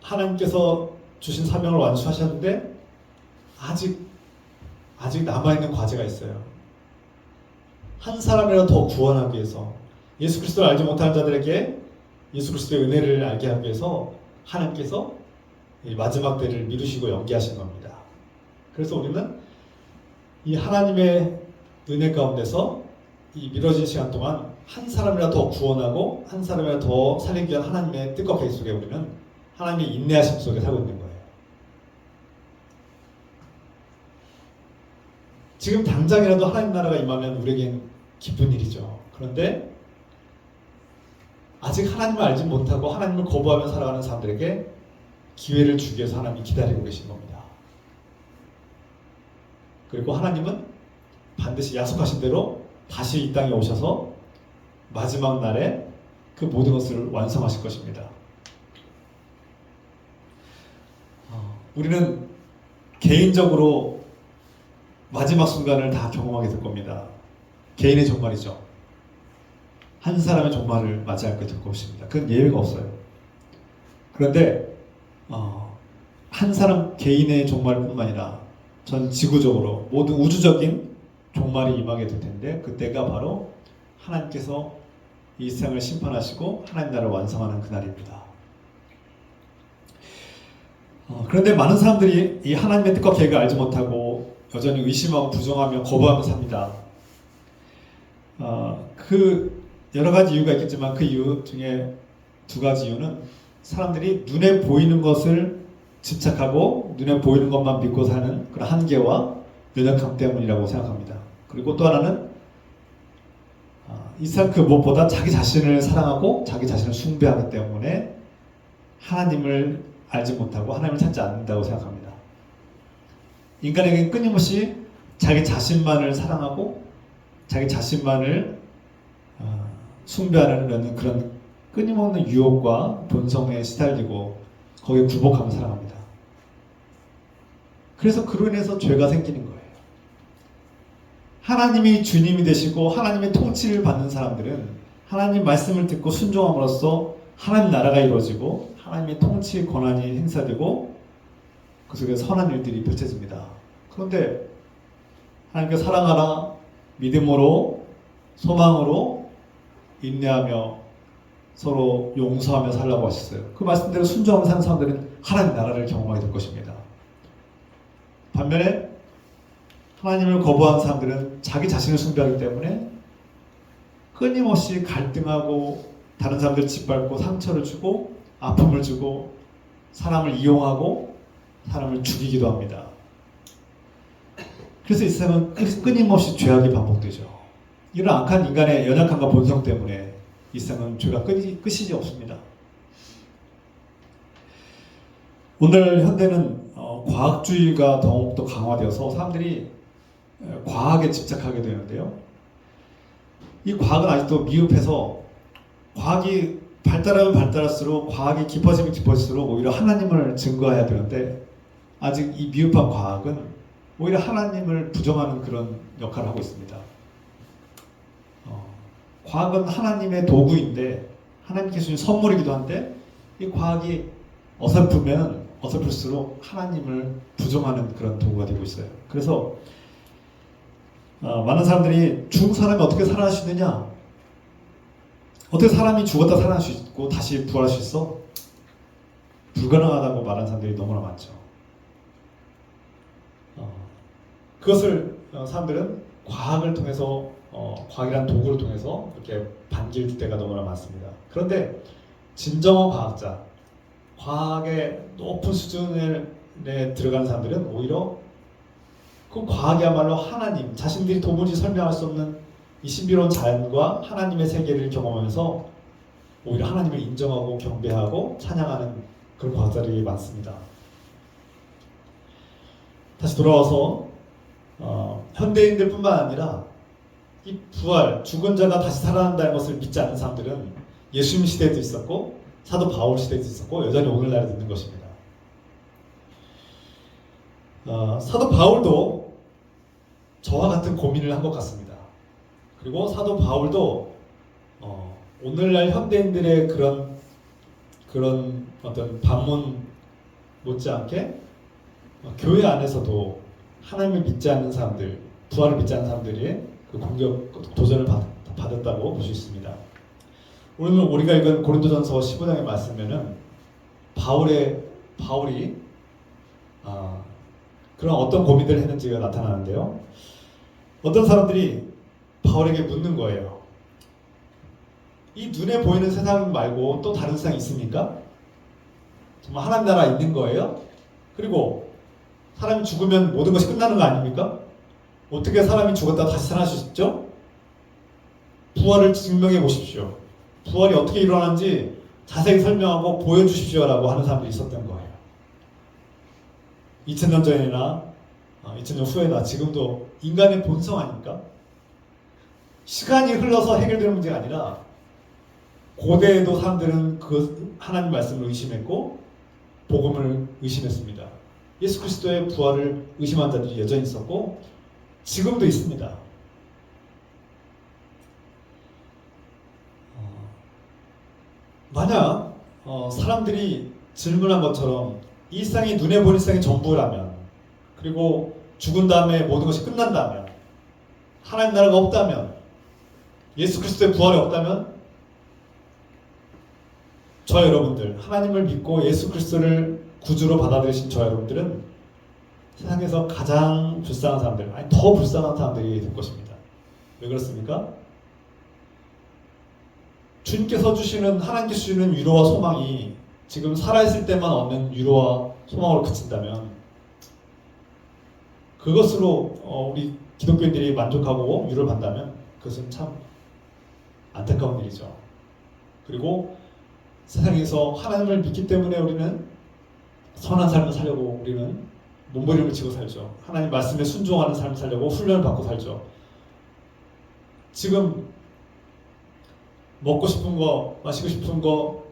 하나님께서 주신 사명을 완수하셨는데 아직 남아있는 과제가 있어요. 한 사람이라도 더 구원하기 위해서 예수 그리스도를 알지 못하는 자들에게 예수 그리스도의 은혜를 알게 하기 위해서 하나님께서 이 마지막 때를 미루시고 연기하신 겁니다. 그래서 우리는 이 하나님의 은혜 가운데서 이 미뤄진 시간 동안 한 사람이라도 더 구원하고 한 사람이라도 더 살리기 위한 하나님의 뜻과 계획 속에 우리는 하나님의 인내하심 속에 살고 있는 거예요. 지금 당장이라도 하나님 나라가 임하면 우리에겐 기쁜 일이죠. 그런데 아직 하나님을 알지 못하고 하나님을 거부하며 살아가는 사람들에게 기회를 주기 위해서 하나님이 기다리고 계신 겁니다. 그리고 하나님은 반드시 약속하신 대로 다시 이 땅에 오셔서 마지막 날에 그 모든 것을 완성하실 것입니다. 우리는 개인적으로 마지막 순간을 다 경험하게 될 겁니다. 개인의 종말이죠. 한 사람의 종말을 맞이하게 될 것입니다. 그건 예외가 없어요. 그런데 한 사람 개인의 종말뿐만 아니라 전 지구적으로 모든 우주적인 종말이 임하게 될 텐데 그때가 바로 하나님께서 이 세상을 심판하시고 하나님 나라를 완성하는 그날입니다. 그런데 많은 사람들이 이 하나님의 뜻과 계획을 알지 못하고 여전히 의심하고 부정하며 거부하며 삽니다. 그 여러 가지 이유가 있겠지만 그 이유 중에 두 가지 이유는 사람들이 눈에 보이는 것을 집착하고 눈에 보이는 것만 믿고 사는 그런 한계와 연약함 때문이라고 생각합니다. 그리고 또 하나는 이상 그 무엇보다 자기 자신을 사랑하고 자기 자신을 숭배하기 때문에 하나님을 알지 못하고 하나님을 찾지 않는다고 생각합니다. 인간에게 끊임없이 자기 자신만을 사랑하고 자기 자신만을 숭배하는 그런 끊임없는 유혹과 본성에 시달리고 거기에 굴복하며 살아갑니다. 그래서 그로 인해서 죄가 생기는 거예요. 하나님이 주님이 되시고 하나님의 통치를 받는 사람들은 하나님 말씀을 듣고 순종함으로써 하나님 나라가 이루어지고 하나님의 통치 권한이 행사되고 그 속에 선한 일들이 펼쳐집니다. 그런데 하나님께 사랑하라, 믿음으로, 소망으로, 인내하며 서로 용서하며 살라고 하셨어요. 그 말씀대로 순종하며 사는 사람들은 하나님 나라를 경험하게 될 것입니다. 반면에 하나님을 거부한 사람들은 자기 자신을 숭배하기 때문에 끊임없이 갈등하고 다른 사람들 짓밟고 상처를 주고 아픔을 주고 사람을 이용하고 사람을 죽이기도 합니다. 그래서 이 세상은 끊임없이 죄악이 반복되죠. 이런 악한 인간의 연약함과 본성 때문에 이 세상은 죄가 끝이 없습니다. 오늘 현대는 과학주의가 더욱더 강화되어서 사람들이 과학에 집착하게 되는데요. 이 과학은 아직도 미흡해서 과학이 발달하면 발달할수록 과학이 깊어지면 깊어질수록 오히려 하나님을 증거해야 되는데 아직 이 미흡한 과학은 오히려 하나님을 부정하는 그런 역할을 하고 있습니다. 과학은 하나님의 도구인데 하나님께 주신 선물이기도 한데 이 과학이 어설프면 어설플수록 하나님을 부정하는 그런 도구가 되고 있어요. 그래서 많은 사람들이 죽은 사람이 어떻게 살아날 수 있느냐? 어떻게 사람이 죽었다 살아날 수 있고 다시 부활할 수 있어? 불가능하다고 말하는 사람들이 너무나 많죠. 그것을 사람들은 과학을 통해서 과학이라는 도구를 통해서 이렇게 반길 때가 너무나 많습니다. 그런데 진정한 과학자, 과학의 높은 수준에 들어가는 사람들은 오히려 그 과학이야말로 하나님, 자신들이 도무지 설명할 수 없는 이 신비로운 자연과 하나님의 세계를 경험하면서 오히려 하나님을 인정하고 경배하고 찬양하는 그런 과학자들이 많습니다. 다시 돌아와서 현대인들뿐만 아니라 이 부활, 죽은 자가 다시 살아난다는 것을 믿지 않는 사람들은 예수님 시대에도 있었고 사도 바울 시대에도 있었고 여전히 오늘날에도 있는 것입니다. 사도 바울도 저와 같은 고민을 한 것 같습니다. 그리고 사도 바울도 오늘날 현대인들의 그런 어떤 반문 못지않게 교회 안에서도 하나님을 믿지 않는 사람들, 부활을 믿지 않는 사람들이 그 공격, 도전을 받았다고 볼 수 있습니다. 오늘 우리가 읽은 고린도전서 15장의 말씀에는 바울이 그런 어떤 고민들을 했는지가 나타나는데요. 어떤 사람들이 바울에게 묻는 거예요. 이 눈에 보이는 세상 말고 또 다른 세상이 있습니까? 정말 하나님 나라 있는 거예요? 그리고 사람이 죽으면 모든 것이 끝나는 거 아닙니까? 어떻게 사람이 죽었다 다시 살아날 수 있죠? 부활을 증명해 보십시오. 부활이 어떻게 일어나는지 자세히 설명하고 보여주십시오라고 하는 사람들이 있었던 거예요. 2000년 전이나 2000년 후에나 지금도 인간의 본성 아닙니까? 시간이 흘러서 해결되는 문제가 아니라 고대에도 사람들은 그 하나님 말씀을 의심했고 복음을 의심했습니다. 예수 그리스도의 부활을 의심한 자들이 여전히 있었고 지금도 있습니다. 만약 사람들이 질문한 것처럼 이 세상이 눈에 보이는 세상이 전부라면, 그리고 죽은 다음에 모든 것이 끝난다면, 하나님 나라가 없다면, 예수 그리스도의 부활이 없다면 저 여러분들, 하나님을 믿고 예수 그리스도를 구주로 받아들이신 저 여러분들은 세상에서 가장 불쌍한 사람들, 아니 더 불쌍한 사람들이 될 것입니다. 왜 그렇습니까? 주님께서 주시는 하나님께서 주시는 위로와 소망이 지금 살아있을 때만 얻는 위로와 소망으로 그친다면 그것으로 우리 기독교인들이 만족하고 위로를 받는다면 그것은 참 안타까운 일이죠. 그리고 세상에서 하나님을 믿기 때문에 우리는 선한 삶을 살려고 우리는 몸부림을 치고 살죠. 하나님 말씀에 순종하는 삶을 살려고 훈련을 받고 살죠. 지금 먹고 싶은 거, 마시고 싶은 거,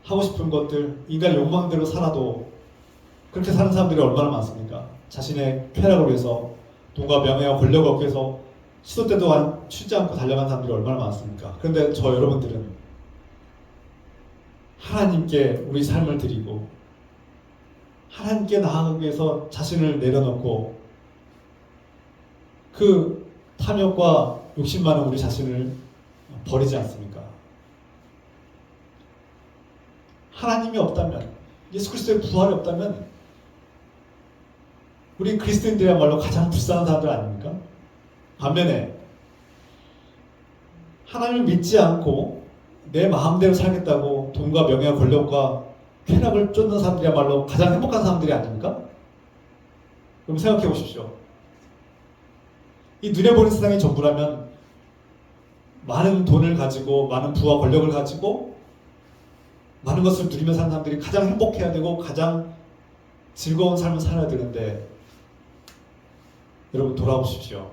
하고 싶은 것들, 인간의 욕망대로 살아도 그렇게 사는 사람들이 얼마나 많습니까? 자신의 쾌락을 위해서, 돈과 명예와 권력을 얻기 위해서 시도 때도 쉬지 않고 달려간 사람들이 얼마나 많습니까? 그런데 저 여러분들은 하나님께 우리 삶을 드리고 하나님께 나아가기 위해서 자신을 내려놓고 그 탐욕과 욕심 많은 우리 자신을 버리지 않습니까? 하나님이 없다면, 예수 그리스도의 부활이 없다면 우리 그리스도인들이야말로 가장 불쌍한 사람들 아닙니까? 반면에 하나님을 믿지 않고 내 마음대로 살겠다고 돈과 명예와 권력과 쾌락을 쫓는 사람들이야말로 가장 행복한 사람들이 아닙니까? 그럼 생각해 보십시오. 이 눈에 보이는 세상이 전부라면 많은 돈을 가지고 많은 부와 권력을 가지고 많은 것을 누리며 사는 사람들이 가장 행복해야 되고 가장 즐거운 삶을 살아야 되는데 여러분 돌아보십시오.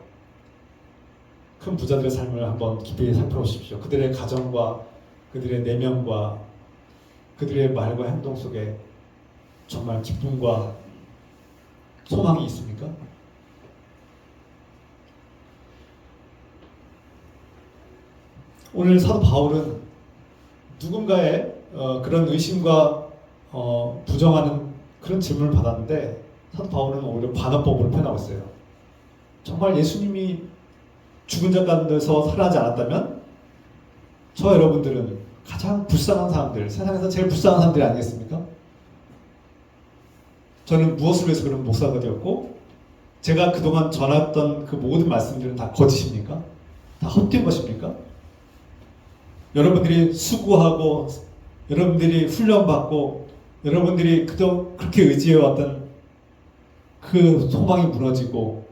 큰 부자들의 삶을 한번 깊이 살펴보십시오. 그들의 가정과 그들의 내면과 그들의 말과 행동 속에 정말 기쁨과 소망이 있습니까? 오늘 사도 바울은 누군가의 그런 의심과 부정하는 그런 질문을 받았는데 사도 바울은 오히려 반어법으로 표현하고 있어요. 정말 예수님이 죽은 자 가운데서 살아나지 않았다면 저 여러분들은 가장 불쌍한 사람들, 세상에서 제일 불쌍한 사람들이 아니겠습니까? 저는 무엇을 위해서 그런 목사가 되었고 제가 그동안 전했던 그 모든 말씀들은 다 거짓입니까? 다 헛된 것입니까? 여러분들이 수고하고 여러분들이 훈련받고 여러분들이 그동안 그렇게 의지해왔던 그 소망이 무너지고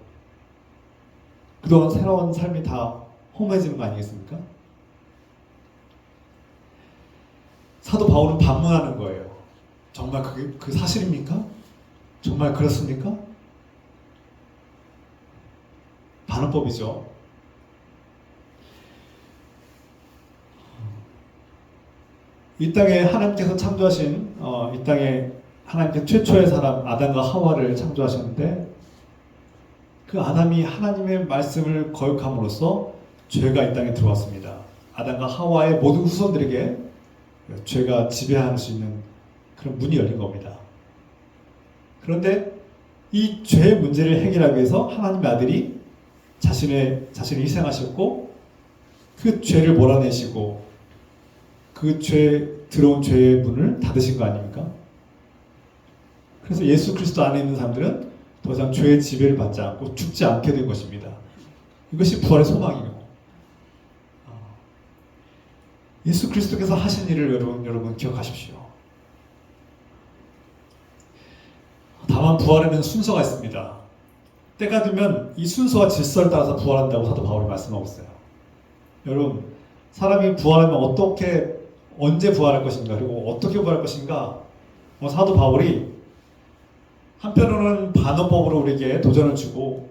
그동안 새로운 삶이 다 허무해지는 거 아니겠습니까? 사도 바울은 반문하는 거예요. 정말 그게 그 사실입니까? 정말 그렇습니까? 반어법이죠. 이 땅에 하나님께서 창조하신 이 땅에 하나님께 최초의 사람 아담과 하와를 창조하셨는데 그 아담이 하나님의 말씀을 거역함으로써 죄가 이 땅에 들어왔습니다. 아담과 하와의 모든 후손들에게 죄가 지배할 수 있는 그런 문이 열린 겁니다. 그런데 이 죄의 문제를 해결하기 위해서 하나님의 아들이 자신을 희생하셨고 그 죄를 몰아내시고 그 들어온 죄의 문을 닫으신 거 아닙니까? 그래서 예수 그리스도 안에 있는 사람들은 더 이상 죄의 지배를 받지 않고 죽지 않게 된 것입니다. 이것이 부활의 소망이에요. 예수 그리스도께서 하신 일을 여러분 기억하십시오. 다만 부활에는 순서가 있습니다. 때가 되면 이 순서와 질서를 따라서 부활한다고 사도 바울이 말씀하고 있어요. 여러분, 사람이 부활하면 언제 부활할 것인가 그리고 어떻게 부활할 것인가 사도 바울이 한편으로는 반어법으로 우리에게 도전을 주고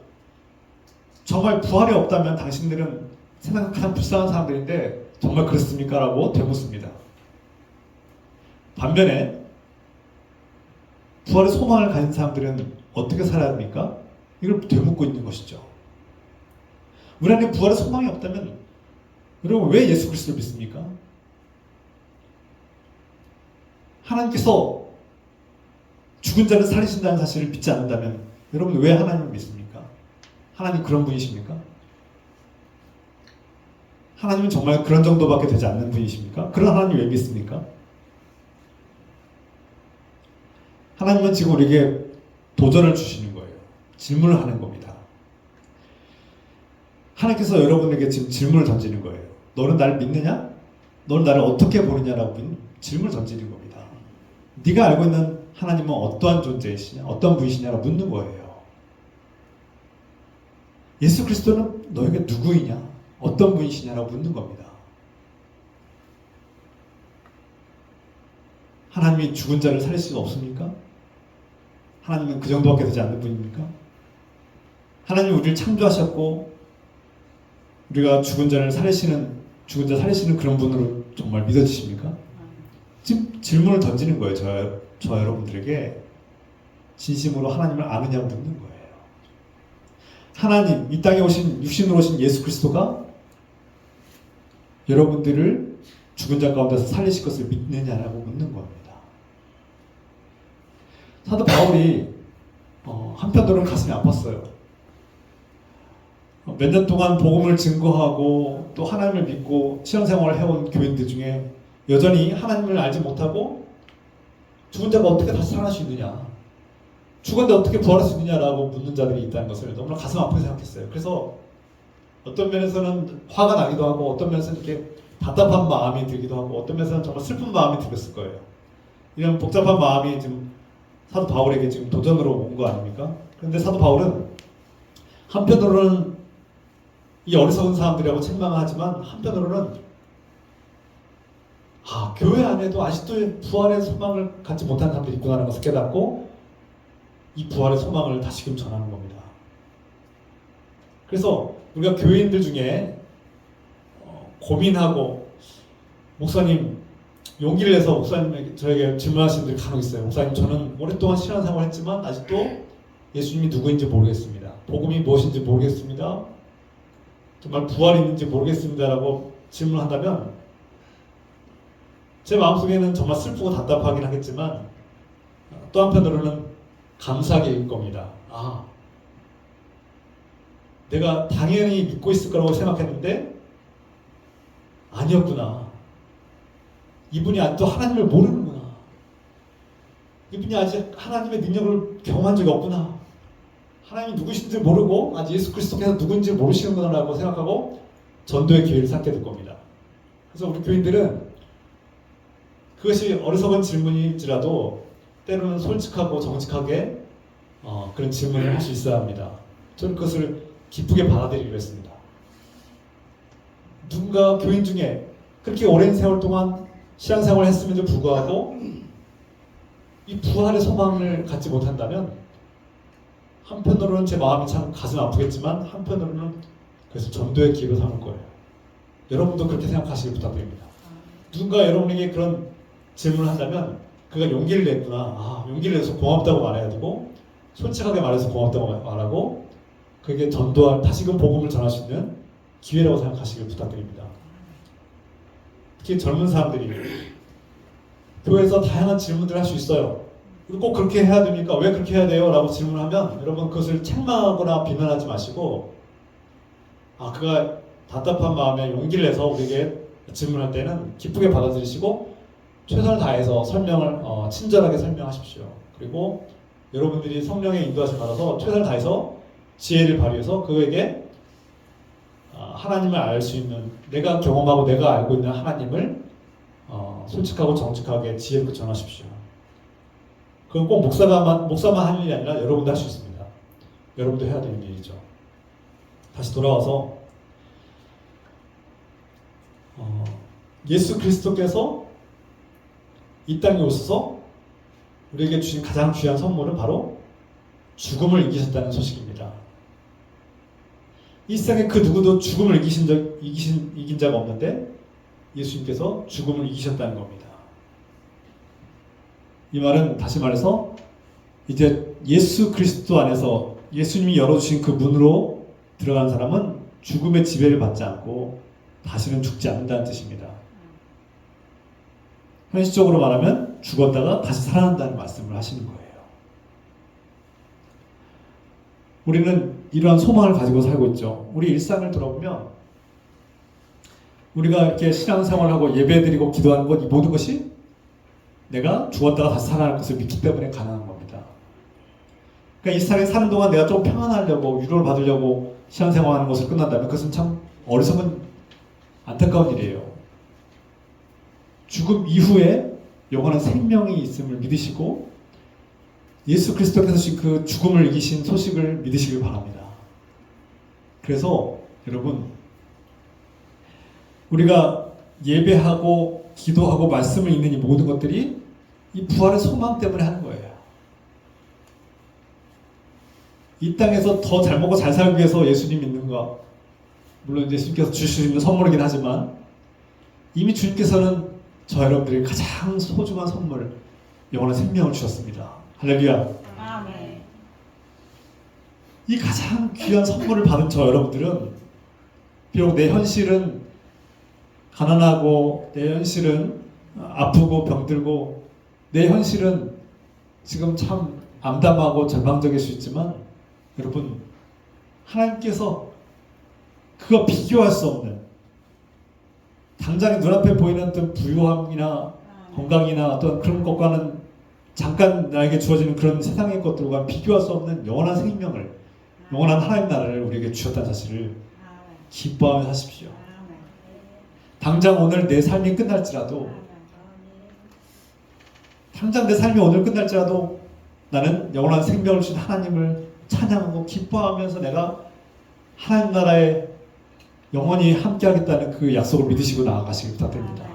정말 부활이 없다면 당신들은 세상에서 가장 불쌍한 사람들인데 정말 그렇습니까? 라고 되묻습니다. 반면에 부활의 소망을 가진 사람들은 어떻게 살아야 합니까? 이걸 되묻고 있는 것이죠. 우리 안에 부활의 소망이 없다면 여러분 왜 예수 그리스도를 믿습니까? 하나님께서 죽은 자를 살리신다는 사실을 믿지 않는다면 여러분 왜 하나님을 믿습니까? 하나님 그런 분이십니까? 하나님은 정말 그런 정도밖에 되지 않는 분이십니까? 그런 하나님 왜 믿습니까? 하나님은 지금 우리에게 도전을 주시는 거예요. 질문을 하는 겁니다. 하나님께서 여러분에게 지금 질문을 던지는 거예요. 너는 나를 믿느냐? 너는 나를 어떻게 보느냐라고 질문을 던지는 겁니다. 네가 알고 있는 하나님은 어떠한 존재이시냐, 어떤 분이시냐라고 묻는 거예요. 예수 그리스도는 너에게 누구이냐, 어떤 분이시냐라고 묻는 겁니다. 하나님이 죽은 자를 살릴 수가 없습니까? 하나님은 그 정도밖에 되지 않는 분입니까? 하나님은 우리를 창조하셨고 우리가 죽은 자 살리시는 그런 분으로 정말 믿어지십니까? 지금 질문을 던지는 거예요. 저 여러분들에게 진심으로 하나님을 아느냐고 묻는 거예요. 하나님, 이 땅에 오신 육신으로 오신 예수 그리스도가 여러분들을 죽은 자 가운데서 살리실 것을 믿느냐라고 묻는 겁니다. 사도 바울이 한편으로는 가슴이 아팠어요. 몇 년 동안 복음을 증거하고 또 하나님을 믿고 신앙생활을 해온 교인들 중에 여전히 하나님을 알지 못하고 죽은 자가 어떻게 다시 살아날 수 있느냐, 죽었는데 어떻게 부활할 수 있느냐라고 묻는 자들이 있다는 것을 너무나 가슴 아프게 생각했어요. 그래서 어떤 면에서는 화가 나기도 하고 어떤 면에서는 이렇게 답답한 마음이 들기도 하고 어떤 면에서는 정말 슬픈 마음이 들었을 거예요. 이런 복잡한 마음이 지금 사도 바울에게 지금 도전으로 온 거 아닙니까? 그런데 사도 바울은 한편으로는 이 어리석은 사람들이라고 책망하지만 한편으로는 교회 안에도 아직도 부활의 소망을 갖지 못한 사람들이 있구나라는 것을 깨닫고 이 부활의 소망을 다시금 전하는 겁니다. 그래서 우리가 교인들 중에 고민하고 목사님 용기를 내서 목사님에게 저에게 질문하시는 분들이 간혹 있어요. 목사님, 저는 오랫동안 신앙생활을 했지만 아직도 예수님이 누구인지 모르겠습니다. 복음이 무엇인지 모르겠습니다. 정말 부활이 있는지 모르겠습니다라고 질문한다면 제 마음속에는 정말 슬프고 답답하긴 하겠지만 또 한편으로는 감사하게 일 겁니다. 내가 당연히 믿고 있을 거라고 생각했는데 아니었구나. 이분이 아직도 하나님을 모르는구나. 이분이 아직 하나님의 능력을 경험한 적이 없구나. 하나님이 누구신지 모르고 아직 예수 그리스도께서 누군지 모르시는구나라고 생각하고 전도의 기회를 삼게 될 겁니다. 그래서 우리 교인들은 그것이 어리석은 질문일지라도 때로는 솔직하고 정직하게 그런 질문을 할 수 있어야 합니다. 저는 그것을 기쁘게 받아들이기로 했습니다. 누군가 교인 중에 그렇게 오랜 세월 동안 신앙생활을 했음에도 불구하고 이 부활의 소망을 갖지 못한다면 한편으로는 제 마음이 참 가슴 아프겠지만 한편으로는 그래서 전도의 기회로 삼을 거예요. 여러분도 그렇게 생각하시길 부탁드립니다. 누군가 여러분에게 그런 질문을 한다면 그가 용기를 냈구나. 용기를 내서 고맙다고 말해야 되고 솔직하게 말해서 고맙다고 말하고 그에게 전도할 다시금 복음을 전할 수 있는 기회라고 생각하시길 부탁드립니다. 특히 젊은 사람들이 교회에서 다양한 질문들을 할 수 있어요. 꼭 그렇게 해야 됩니까? 왜 그렇게 해야 돼요? 라고 질문하면 여러분 그것을 책망하거나 비난하지 마시고 그가 답답한 마음에 용기를 내서 우리에게 질문할 때는 기쁘게 받아들이시고 최선을 다해서 설명을 친절하게 설명하십시오. 그리고 여러분들이 성령의 인도하심을 받아서 최선을 다해서 지혜를 발휘해서 그에게 하나님을 알 수 있는 내가 경험하고 내가 알고 있는 하나님을 솔직하고 정직하게 지혜롭게 전하십시오. 그건 꼭 목사만 하는 일이 아니라 여러분도 할 수 있습니다. 여러분도 해야 되는 일이죠. 다시 돌아와서 예수 그리스도께서 이 땅에 오셔서 우리에게 주신 가장 귀한 선물은 바로 죽음을 이기셨다는 소식입니다. 이 세상에 그 누구도 죽음을 이긴 자가 없는데 예수님께서 죽음을 이기셨다는 겁니다. 이 말은 다시 말해서 이제 예수 그리스도 안에서 예수님이 열어주신 그 문으로 들어간 사람은 죽음의 지배를 받지 않고 다시는 죽지 않는다는 뜻입니다. 현실적으로 말하면 죽었다가 다시 살아난다는 말씀을 하시는 거예요. 우리는 이러한 소망을 가지고 살고 있죠. 우리 일상을 돌아보면 우리가 이렇게 신앙생활을 하고 예배드리고 기도하는 것, 이 모든 것이 내가 죽었다가 다시 살아날 것을 믿기 때문에 가능한 겁니다. 그러니까 이 세상에 사는 동안 내가 좀 평안하려고 위로를 받으려고 신앙생활하는 것을 끝난다면 그것은 참 어리석은 안타까운 일이에요. 죽음 이후에 영원한 생명이 있음을 믿으시고 예수 그리스도께서 주신 그 죽음을 이기신 소식을 믿으시길 바랍니다. 그래서 여러분, 우리가 예배하고 기도하고 말씀을 읽는 이 모든 것들이 이 부활의 소망 때문에 하는 거예요. 이 땅에서 더 잘 먹고 잘 살기 위해서 예수님 믿는 거, 물론 예수님께서 주실 수 있는 선물이긴 하지만 이미 주님께서는 저 여러분들이 가장 소중한 선물, 영원한 생명을 주셨습니다. 할렐루야. 아멘. 이 가장 귀한 선물을 받은 저 여러분들은 비록 내 현실은 가난하고 내 현실은 아프고 병들고 내 현실은 지금 참 암담하고 절망적일 수 있지만 여러분, 하나님께서 그거 비교할 수 없는 당장 눈앞에 보이는 어떤 부유함이나 건강이나 어떤 그런 것과는 잠깐 나에게 주어지는 그런 세상의 것들과 비교할 수 없는 영원한 생명을, 영원한 하나님 나라를 우리에게 주셨다는 사실을 기뻐하며 사십시오. 당장 오늘 내 삶이 끝날지라도, 당장 내 삶이 오늘 끝날지라도 나는 영원한 생명을 주신 하나님을 찬양하고 기뻐하면서 내가 하나님 나라에 영원히 함께하겠다는 그 약속을 믿으시고 나아가시길 부탁드립니다.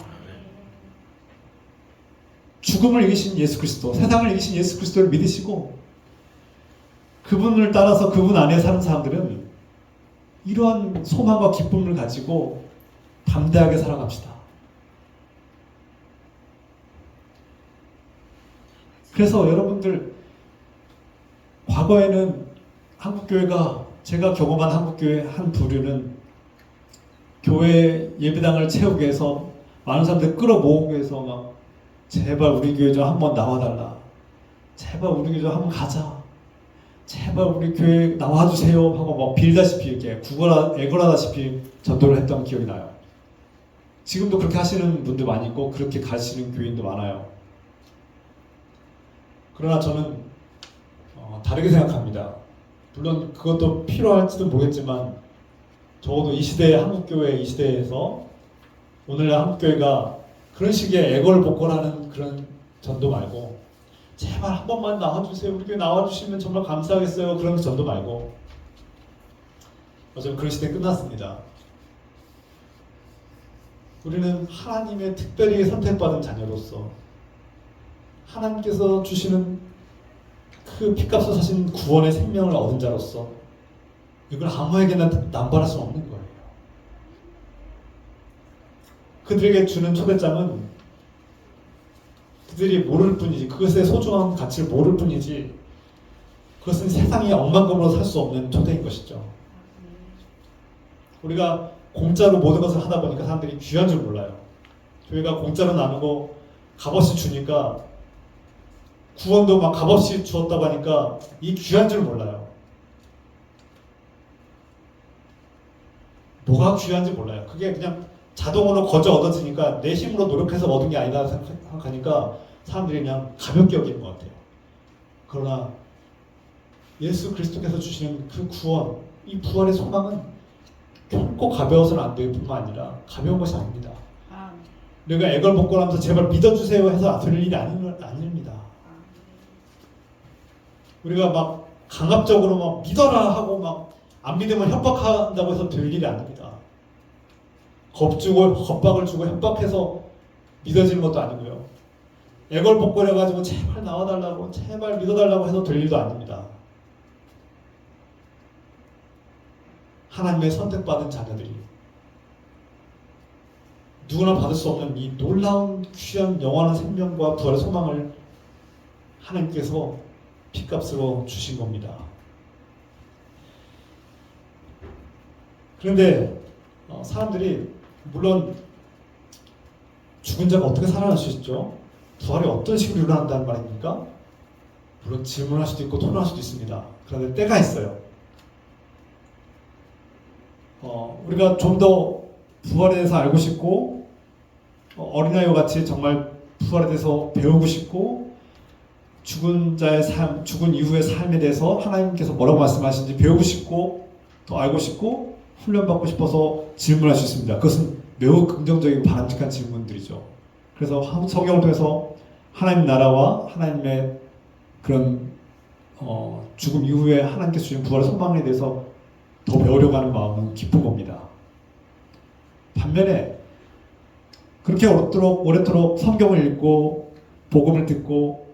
죽음을 이기신 예수 그리스도, 세상을 이기신 예수 그리스도를 믿으시고 그분을 따라서 그분 안에 사는 사람들은 이러한 소망과 기쁨을 가지고 담대하게 살아갑시다. 그래서 여러분들, 과거에는 한국교회가, 제가 경험한 한국교회 한 부류는 교회 예배당을 채우기 위해서 많은 사람들 끌어모으기 위해서 막 제발 우리 교회 좀 한번 나와달라, 제발 우리 교회 좀 한번 가자, 제발 우리 교회 나와주세요 하고 막 빌다시피 이렇게 애걸하다시피 전도를 했던 기억이 나요. 지금도 그렇게 하시는 분들 많이 있고 그렇게 가시는 교인도 많아요. 그러나 저는 다르게 생각합니다. 물론 그것도 필요할지도 모르겠지만 적어도 이 시대의 한국교회, 이 시대에서 오늘날 한국교회가 그런 식의 애걸복걸하는 그런 전도 말고 제발 한 번만 나와주세요, 우리 교회 나와주시면 정말 감사하겠어요, 그런 전도 말고, 어차피 그런 시대 끝났습니다. 우리는 하나님의 특별히 선택받은 자녀로서 하나님께서 주시는 그 피값을 사신 구원의 생명을 얻은 자로서 이걸 아무에게나 남발할 수 없는 거예요. 그들에게 주는 초대장은 그들이 모를 뿐이지, 그것의 소중한 가치를 모를 뿐이지, 그것은 세상의 억만금으로 살 수 없는 초대인 것이죠. 우리가 공짜로 모든 것을 하다 보니까 사람들이 귀한 줄 몰라요. 교회가 공짜로 나누고 값없이 주니까, 구원도 막 값없이 주었다고 하니까 이 귀한 줄 몰라요. 뭐가 귀한지 몰라요. 그게 그냥 자동으로 거저 얻어지니까 내 힘으로 노력해서 얻은 게 아니다 생각하니까 사람들이 그냥 가볍게 여기는 것 같아요. 그러나 예수 그리스도께서 주시는 그 구원, 이 부활의 소망은 결코 가벼워서는 안 될 뿐만 아니라 가벼운 것이 아닙니다. 내가 애걸복걸하면서 제발 믿어주세요 해서 될 일이 아닙니다. 우리가 막 강압적으로 막 믿어라 하고 막 안 믿으면 협박한다고 해서 될 일이 아닙니다. 겁박을 주고 협박해서 믿어지는 것도 아니고요. 애걸복걸해가지고 제발 나와달라고, 제발 믿어달라고 해서 될 일도 아닙니다. 하나님의 선택받은 자녀들이 누구나 받을 수 없는 이 놀라운 귀한 영원한 생명과 부활의 소망을 하나님께서 피값으로 주신 겁니다. 그런데 사람들이 물론 죽은 자가 어떻게 살아날 수 있죠? 부활이 어떤 식으로 일어난다는 말입니까? 물론 질문할 수도 있고 토론할 수도 있습니다. 그런데 때가 있어요. 우리가 좀 더 부활에 대해서 알고 싶고 어린아이와 같이 정말 부활에 대해서 배우고 싶고 죽은 자의 삶, 죽은 이후의 삶에 대해서 하나님께서 뭐라고 말씀하시는지 배우고 싶고 더 알고 싶고 훈련받고 싶어서 질문할 수 있습니다. 그것은 매우 긍정적이고 바람직한 질문들이죠. 그래서 성경을 통해서 하나님 나라와 하나님의 그런 죽음 이후에 하나님께서 주신 부활의 소망에 대해서 더 배우려고 하는 마음은 기쁜 겁니다. 반면에 그렇게 오래도록 성경을 읽고 복음을 듣고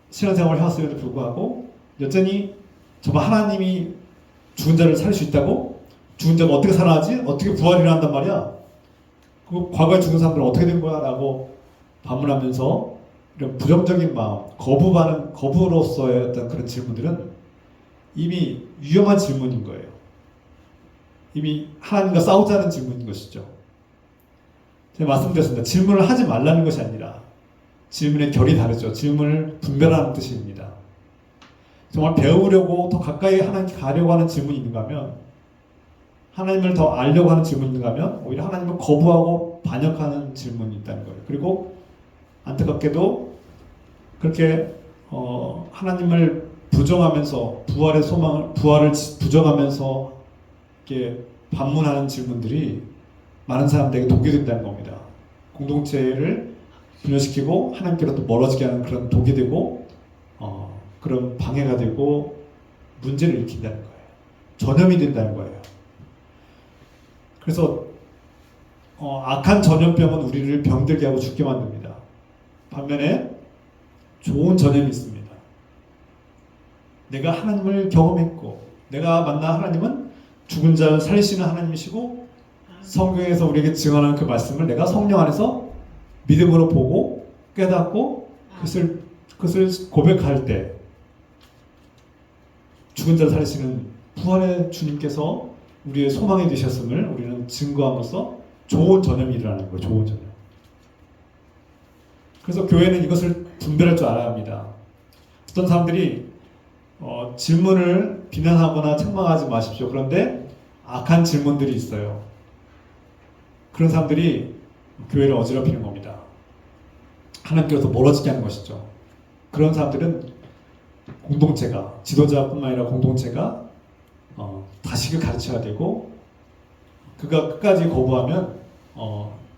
신앙생활을 해왔음에도 불구하고 여전히 정말 하나님이 죽은 자를 살릴 수 있다고? 죽은 자가 어떻게 살아나지? 어떻게 부활이 일어난단 말이야? 그 과거에 죽은 사람들은 어떻게 된 거야? 라고 반문하면서 이런 부정적인 마음, 거부로서의 어떤 그런 질문들은 이미 위험한 질문인 거예요. 이미 하나님과 싸우자는 질문인 것이죠. 제가 말씀드렸습니다. 질문을 하지 말라는 것이 아니라 질문의 결이 다르죠. 질문을 분별하는 뜻입니다. 정말 배우려고 더 가까이 하나님께 가려고 하는 질문이 있는가 하면, 하나님을 더 알려고 하는 질문이 있는가 하면 오히려 하나님을 거부하고 반역하는 질문이 있다는 거예요. 그리고 안타깝게도 그렇게 하나님을 부정하면서 부활을 부정하면서 이렇게 반문하는 질문들이 많은 사람들에게 독이 된다는 겁니다. 공동체를 분열시키고 하나님께로부터 멀어지게 하는 그런 독이 되고 그런 방해가 되고 문제를 일으킨다는 거예요. 전염이 된다는 거예요. 그래서 악한 전염병은 우리를 병들게 하고 죽게 만듭니다. 반면에 좋은 전염이 있습니다. 내가 하나님을 경험했고 내가 만난 하나님은 죽은 자를 살리시는 하나님이시고 성경에서 우리에게 증언하는 그 말씀을 내가 성령 안에서 믿음으로 보고 깨닫고 그것을 고백할 때 죽은 자를 살리시는 부활의 주님께서 우리의 소망이 되셨음을 우리는 증거함으로써 좋은 전염이 일어나는 거예요. 좋은 전염. 그래서 교회는 이것을 분별할 줄 알아야 합니다. 어떤 사람들이 질문을 비난하거나 책망하지 마십시오. 그런데 악한 질문들이 있어요. 그런 사람들이 교회를 어지럽히는 겁니다. 하나님께로부터 멀어지게 하는 것이죠. 그런 사람들은 공동체가, 지도자뿐만 아니라 공동체가 다시금 가르쳐야 되고, 그가 끝까지 거부하면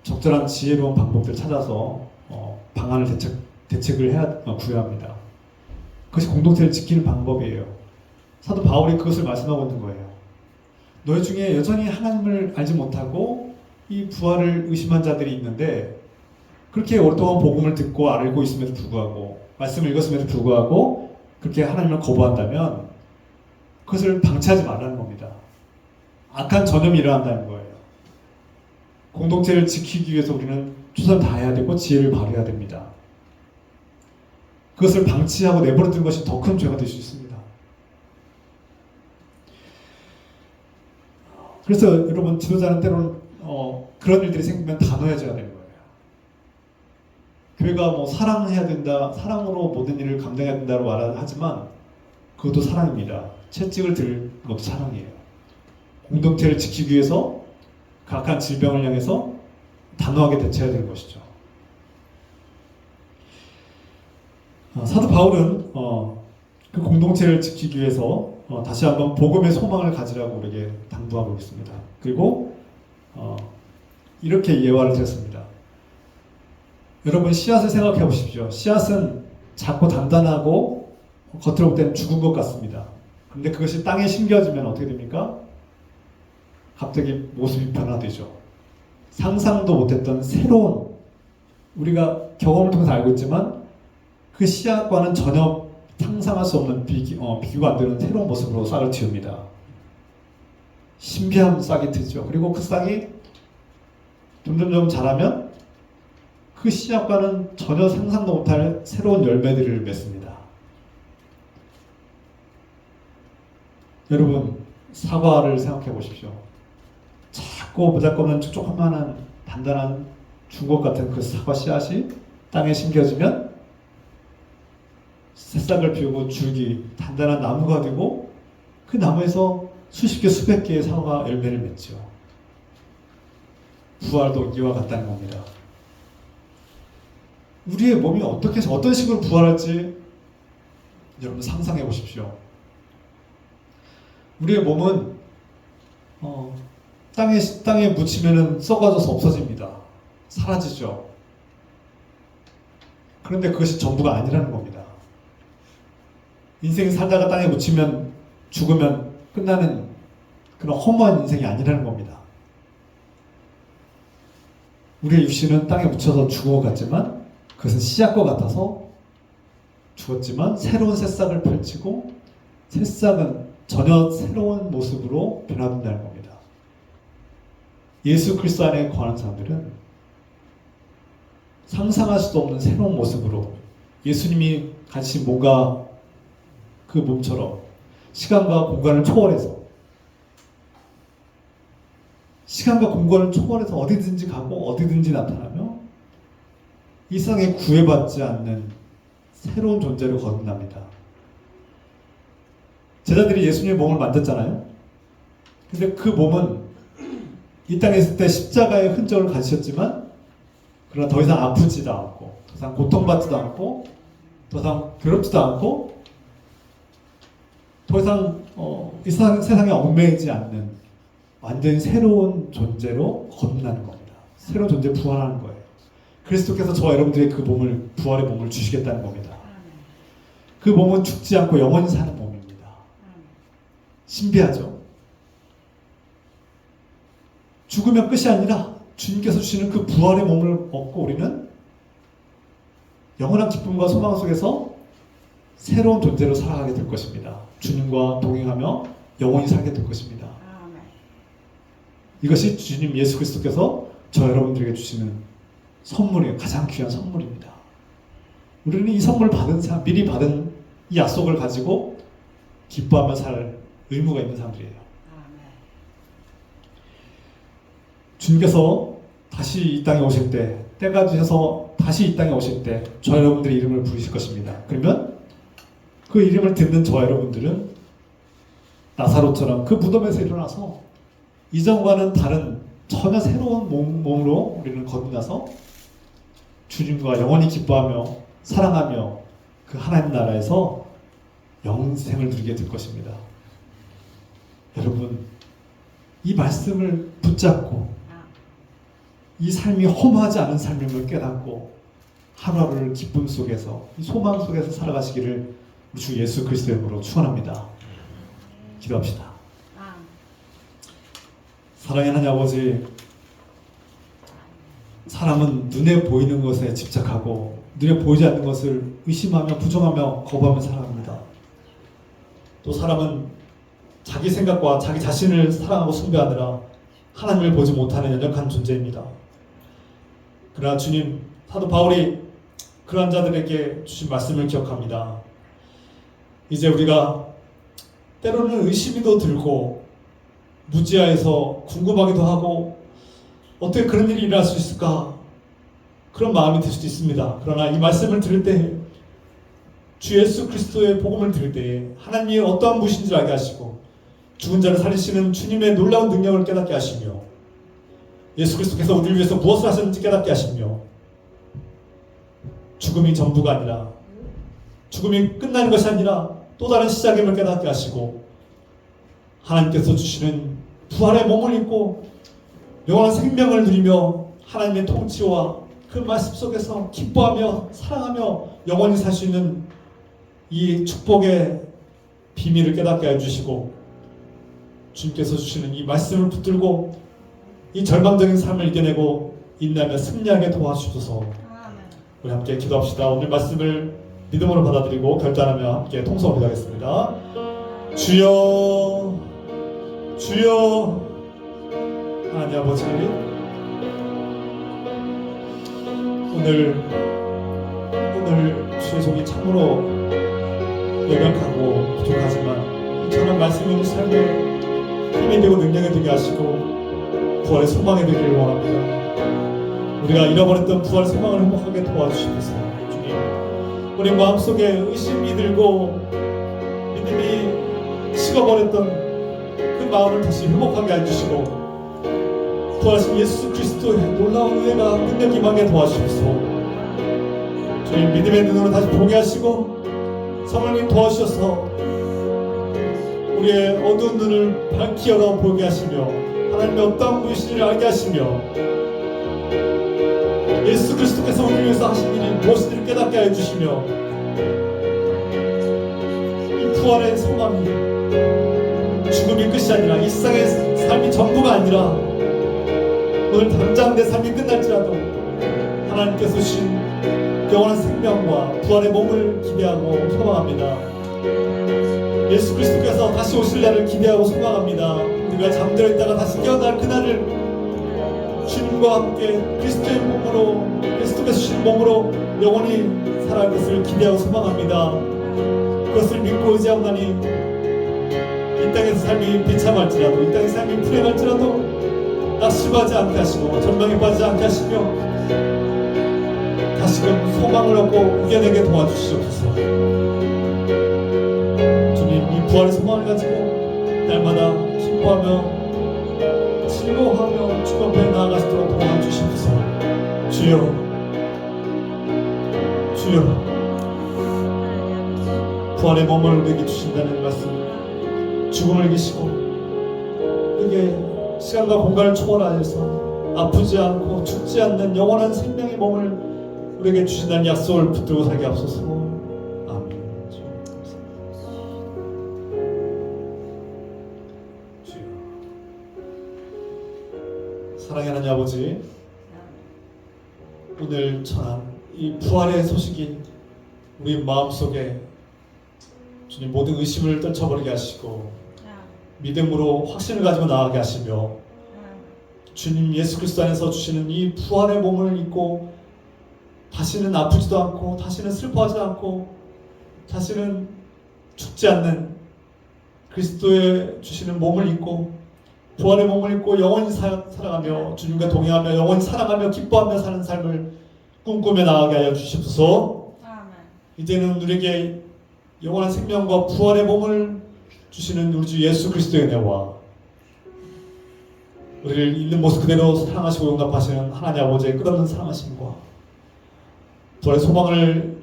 적절한 지혜로운 방법들을 찾아서 방안을 대책을 구해야 합니다. 그것이 공동체를 지키는 방법이에요. 사도 바울이 그것을 말씀하고 있는 거예요. 너희 중에 여전히 하나님을 알지 못하고 이 부활을 의심한 자들이 있는데, 그렇게 오랫동안 복음을 듣고 알고 있음에도 불구하고 말씀을 읽었음에도 불구하고 그렇게 하나님을 거부한다면 그것을 방치하지 말라는 겁니다. 악한 전염이 일어난다는 거예요. 공동체를 지키기 위해서 우리는 최선을 다해야 되고 지혜를 발휘해야 됩니다. 그것을 방치하고 내버려두는 것이 더 큰 죄가 될 수 있습니다. 그래서 여러분, 지도자는 때로는 그런 일들이 생기면 단호해져야 되는 거예요. 교회가 뭐 사랑해야 된다, 사랑으로 모든 일을 감당해야 된다고 말하지만 그것도 사랑입니다. 채찍을 들 것도 사랑이에요. 공동체를 지키기 위해서 각한 질병을 향해서 단호하게 대처해야 되는 것이죠. 사도 바울은 그 공동체를 지키기 위해서 다시 한번 복음의 소망을 가지라고 우리에게 당부하고 있습니다. 그리고 이렇게 예화를 드렸습니다. 여러분, 씨앗을 생각해 보십시오. 씨앗은 작고 단단하고 겉으로 볼 때는 죽은 것 같습니다. 그런데 그것이 땅에 심겨지면 어떻게 됩니까? 갑자기 모습이 변화되죠. 상상도 못했던 새로운, 우리가 경험을 통해서 알고 있지만 그 씨앗과는 전혀 상상할 수 없는 비교가 안 되는 새로운 모습으로 싹을 틔웁니다. 신비한 싹이 트죠. 그리고 그 싹이 점점점 자라면 그 씨앗과는 전혀 상상도 못할 새로운 열매들을 맺습니다. 여러분, 사과를 생각해 보십시오. 작고 보잘것없는 조그만한 단단한 중국 같은 그 사과 씨앗이 땅에 심겨지면 새싹을 피우고 줄기, 단단한 나무가 되고 그 나무에서 수십 개, 수백 개의 사과 열매를 맺죠. 부활도 이와 같다는 겁니다. 우리의 몸이 어떻게 해서 어떤 식으로 부활할지 여러분 상상해 보십시오. 우리의 몸은 땅에 묻히면은 썩어져서 없어집니다. 사라지죠. 그런데 그것이 전부가 아니라는 겁니다. 인생이 살다가 땅에 묻히면 죽으면 끝나는 그런 허무한 인생이 아니라는 겁니다. 우리의 육신은 땅에 묻혀서 죽은 것 같지만 그것은 씨앗과 같아서 죽었지만 새로운 새싹을 펼치고 새싹은 전혀 새로운 모습으로 변화된다는 겁니다. 예수 그리스도 안에 거하는 사람들은 상상할 수도 없는 새로운 모습으로 예수님이 가지신 뭔가 그 몸처럼 시간과 공간을 초월해서 시간과 공간을 초월해서 어디든지 가고 어디든지 나타나며 이 세상에 구애받지 않는 새로운 존재로 거듭납니다. 제자들이 예수님의 몸을 만졌잖아요. 근데 그 몸은 이 땅에 있을 때 십자가의 흔적을 가지셨지만 그러나 더 이상 아프지도 않고 더 이상 고통받지도 않고 더 이상 괴롭지도 않고 더 이상 이 세상에 얽매이지 않는 완전히 새로운 존재로 거듭나는 겁니다. 새로운 존재 부활하는 거예요. 그리스도께서 저와 여러분들의 그 몸을 부활의 몸을 주시겠다는 겁니다. 그 몸은 죽지 않고 영원히 사는 몸입니다. 신비하죠? 죽으면 끝이 아니라 주님께서 주시는 그 부활의 몸을 얻고 우리는 영원한 기쁨과 소망 속에서 새로운 존재로 살아가게 될 것입니다. 주님과 동행하며 영원히 살게 될 것입니다. 이것이 주님 예수 그리스도께서 저 여러분들에게 주시는 선물이에요. 가장 귀한 선물입니다. 우리는 이 선물을 받은 사람, 미리 받은 이 약속을 가지고 기뻐하며 살 의무가 있는 사람들이에요. 주님께서 다시 이 땅에 오실 때, 때가 되셔서 다시 이 땅에 오실 때 저 여러분들의 이름을 부르실 것입니다. 그러면 그 이름을 듣는 저 여러분들은 나사로처럼 그 무덤에서 일어나서 이전과는 다른 전혀 새로운 몸으로 우리는 거듭나서 주님과 영원히 기뻐하며 사랑하며 그 하나님 나라에서 영생을 누리게 될 것입니다. 여러분, 이 말씀을 붙잡고 이 삶이 허무하지 않은 삶임을 깨닫고 하루하루를 기쁨 속에서 이 소망 속에서 살아가시기를 우리 주 예수 그리스도의 이름으로 축원합니다. 기도합시다. 사랑의 하나님 아버지, 사람은 눈에 보이는 것에 집착하고 눈에 보이지 않는 것을 의심하며 부정하며 거부하며 살아갑니다. 또 사람은 자기 생각과 자기 자신을 사랑하고 숭배하느라 하나님을 보지 못하는 연약한 존재입니다. 그러나 주님, 사도 바울이 그러한 자들에게 주신 말씀을 기억합니다. 이제 우리가 때로는 의심이도 들고 무지하에서 궁금하기도 하고 어떻게 그런 일이 일어날 수 있을까, 그런 마음이 들 수도 있습니다. 그러나 이 말씀을 들을 때, 주 예수 그리스도의 복음을 들을 때에 하나님이 어떠한 분이신 줄 알게 하시고 죽은 자를 살리시는 주님의 놀라운 능력을 깨닫게 하시며 예수 그리스도께서 우리를 위해서 무엇을 하셨는지 깨닫게 하시며 죽음이 전부가 아니라, 죽음이 끝나는 것이 아니라 또 다른 시작임을 깨닫게 하시고 하나님께서 주시는 부활의 몸을 입고 영원한 생명을 누리며 하나님의 통치와 그 말씀 속에서 기뻐하며 사랑하며 영원히 살 수 있는 이 축복의 비밀을 깨닫게 해주시고 주님께서 주시는 이 말씀을 붙들고 이 절망적인 삶을 이겨내고 인내하며 승리하게 도와주셔서 우리 함께 기도합시다. 오늘 말씀을 믿음으로 받아들이고 결단하며 함께 통성을 기도하겠습니다. 주여, 주여. 하나님 아버지, 오늘 주의 종이 참으로 연약하고 부족하지만 저는 말씀이 우리 삶에 힘이 되고 능력이 되게 하시고 부활의 소망이 되기를 원합니다. 우리가 잃어버렸던 부활의 소망을 행복하게 도와주시면서 주님, 우리 마음속에 의심이 들고 믿음이 식어버렸던 그 마음을 다시 회복하게 해주시고 부활하신 예수 그리스도의 놀라운 은혜가 능력 임하게 도와주시옵소서. 주님, 믿음의 눈으로 다시 보게 하시고 성령님 도와주셔서 우리의 어두운 눈을 밝히 열어 보게 하시며 하나님의 어떠한 분이신지를 알게 하시며 예수 그리스도께서 우리를 위해서 하신 일이 무엇인지를 깨닫게 하여 주시며 이 부활의 소망이 죽음이 끝이 아니라 이 세상의 삶이 전부가 아니라 오늘 당장 내 삶이 끝날지라도 하나님께서 주신 영원한 생명과 부활의 몸을 기대하고 소망합니다. 예수 그리스도께서 다시 오실 날을 기대하고 소망합니다. 우리가 잠들어 있다가 다시 깨어날 그날을 주님과 함께 그리스도의 몸으로, 그리스도께서 주신 몸으로 영원히 살아갈 것을 기대하고 소망합니다. 그것을 믿고 의지하오나니 이 땅에서 삶이 비참할지라도, 이 땅의 삶이 불행할지라도 낙심하지 않게 하시고 전망에 빠지지 않게 하시며 다시금 소망을 얻고 이겨내게 도와주시옵소서. 주님, 이 부활의 소망을 가지고 날마다 기뻐하며 즐거워하며 주 앞에 나아가시도록 도와주시옵소서. 주여, 주여, 부활의 몸을 우리에게 주신다는 말씀, 죽음을 이기시고 우리에게 시간과 공간을 초월하여서 아프지 않고 죽지 않는 영원한 생명의 몸을 우리에게 주신다는 약속을 붙들고 살게 하옵소서. 아멘. 주여, 사랑하는 하나님 아버지, 오늘 전한 이 부활의 소식이 우리 마음속에 주님 모든 의심을 떨쳐버리게 하시고 믿음으로 확신을 가지고 나아가게 하시며 주님 예수 그리스도 안에서 주시는 이 부활의 몸을 입고 다시는 아프지도 않고 다시는 슬퍼하지 않고 다시는 죽지 않는 그리스도의 주시는 몸을 입고 부활의 몸을 입고 영원히 살아가며 주님과 동행하며 영원히 사랑하며 기뻐하며 사는 삶을 꿈꾸며 나아가게 하여 주시옵소서. 이제는 우리에게 영원한 생명과 부활의 몸을 주시는 우리 주 예수 그리스도의 은혜와 우리를 있는 모습 그대로 사랑하시고 용납하시는 하나님 아버지의 끝없는 사랑하심과 부활의 소망을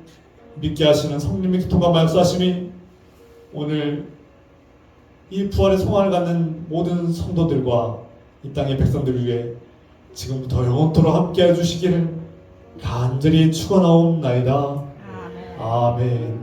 믿게 하시는 성령의 교통과 말씀하심이 오늘 이 부활의 소망을 갖는 모든 성도들과 이 땅의 백성들을 위해 지금부터 영원토록 함께 해주시기를 간절히 축원하옵나이다. 아멘.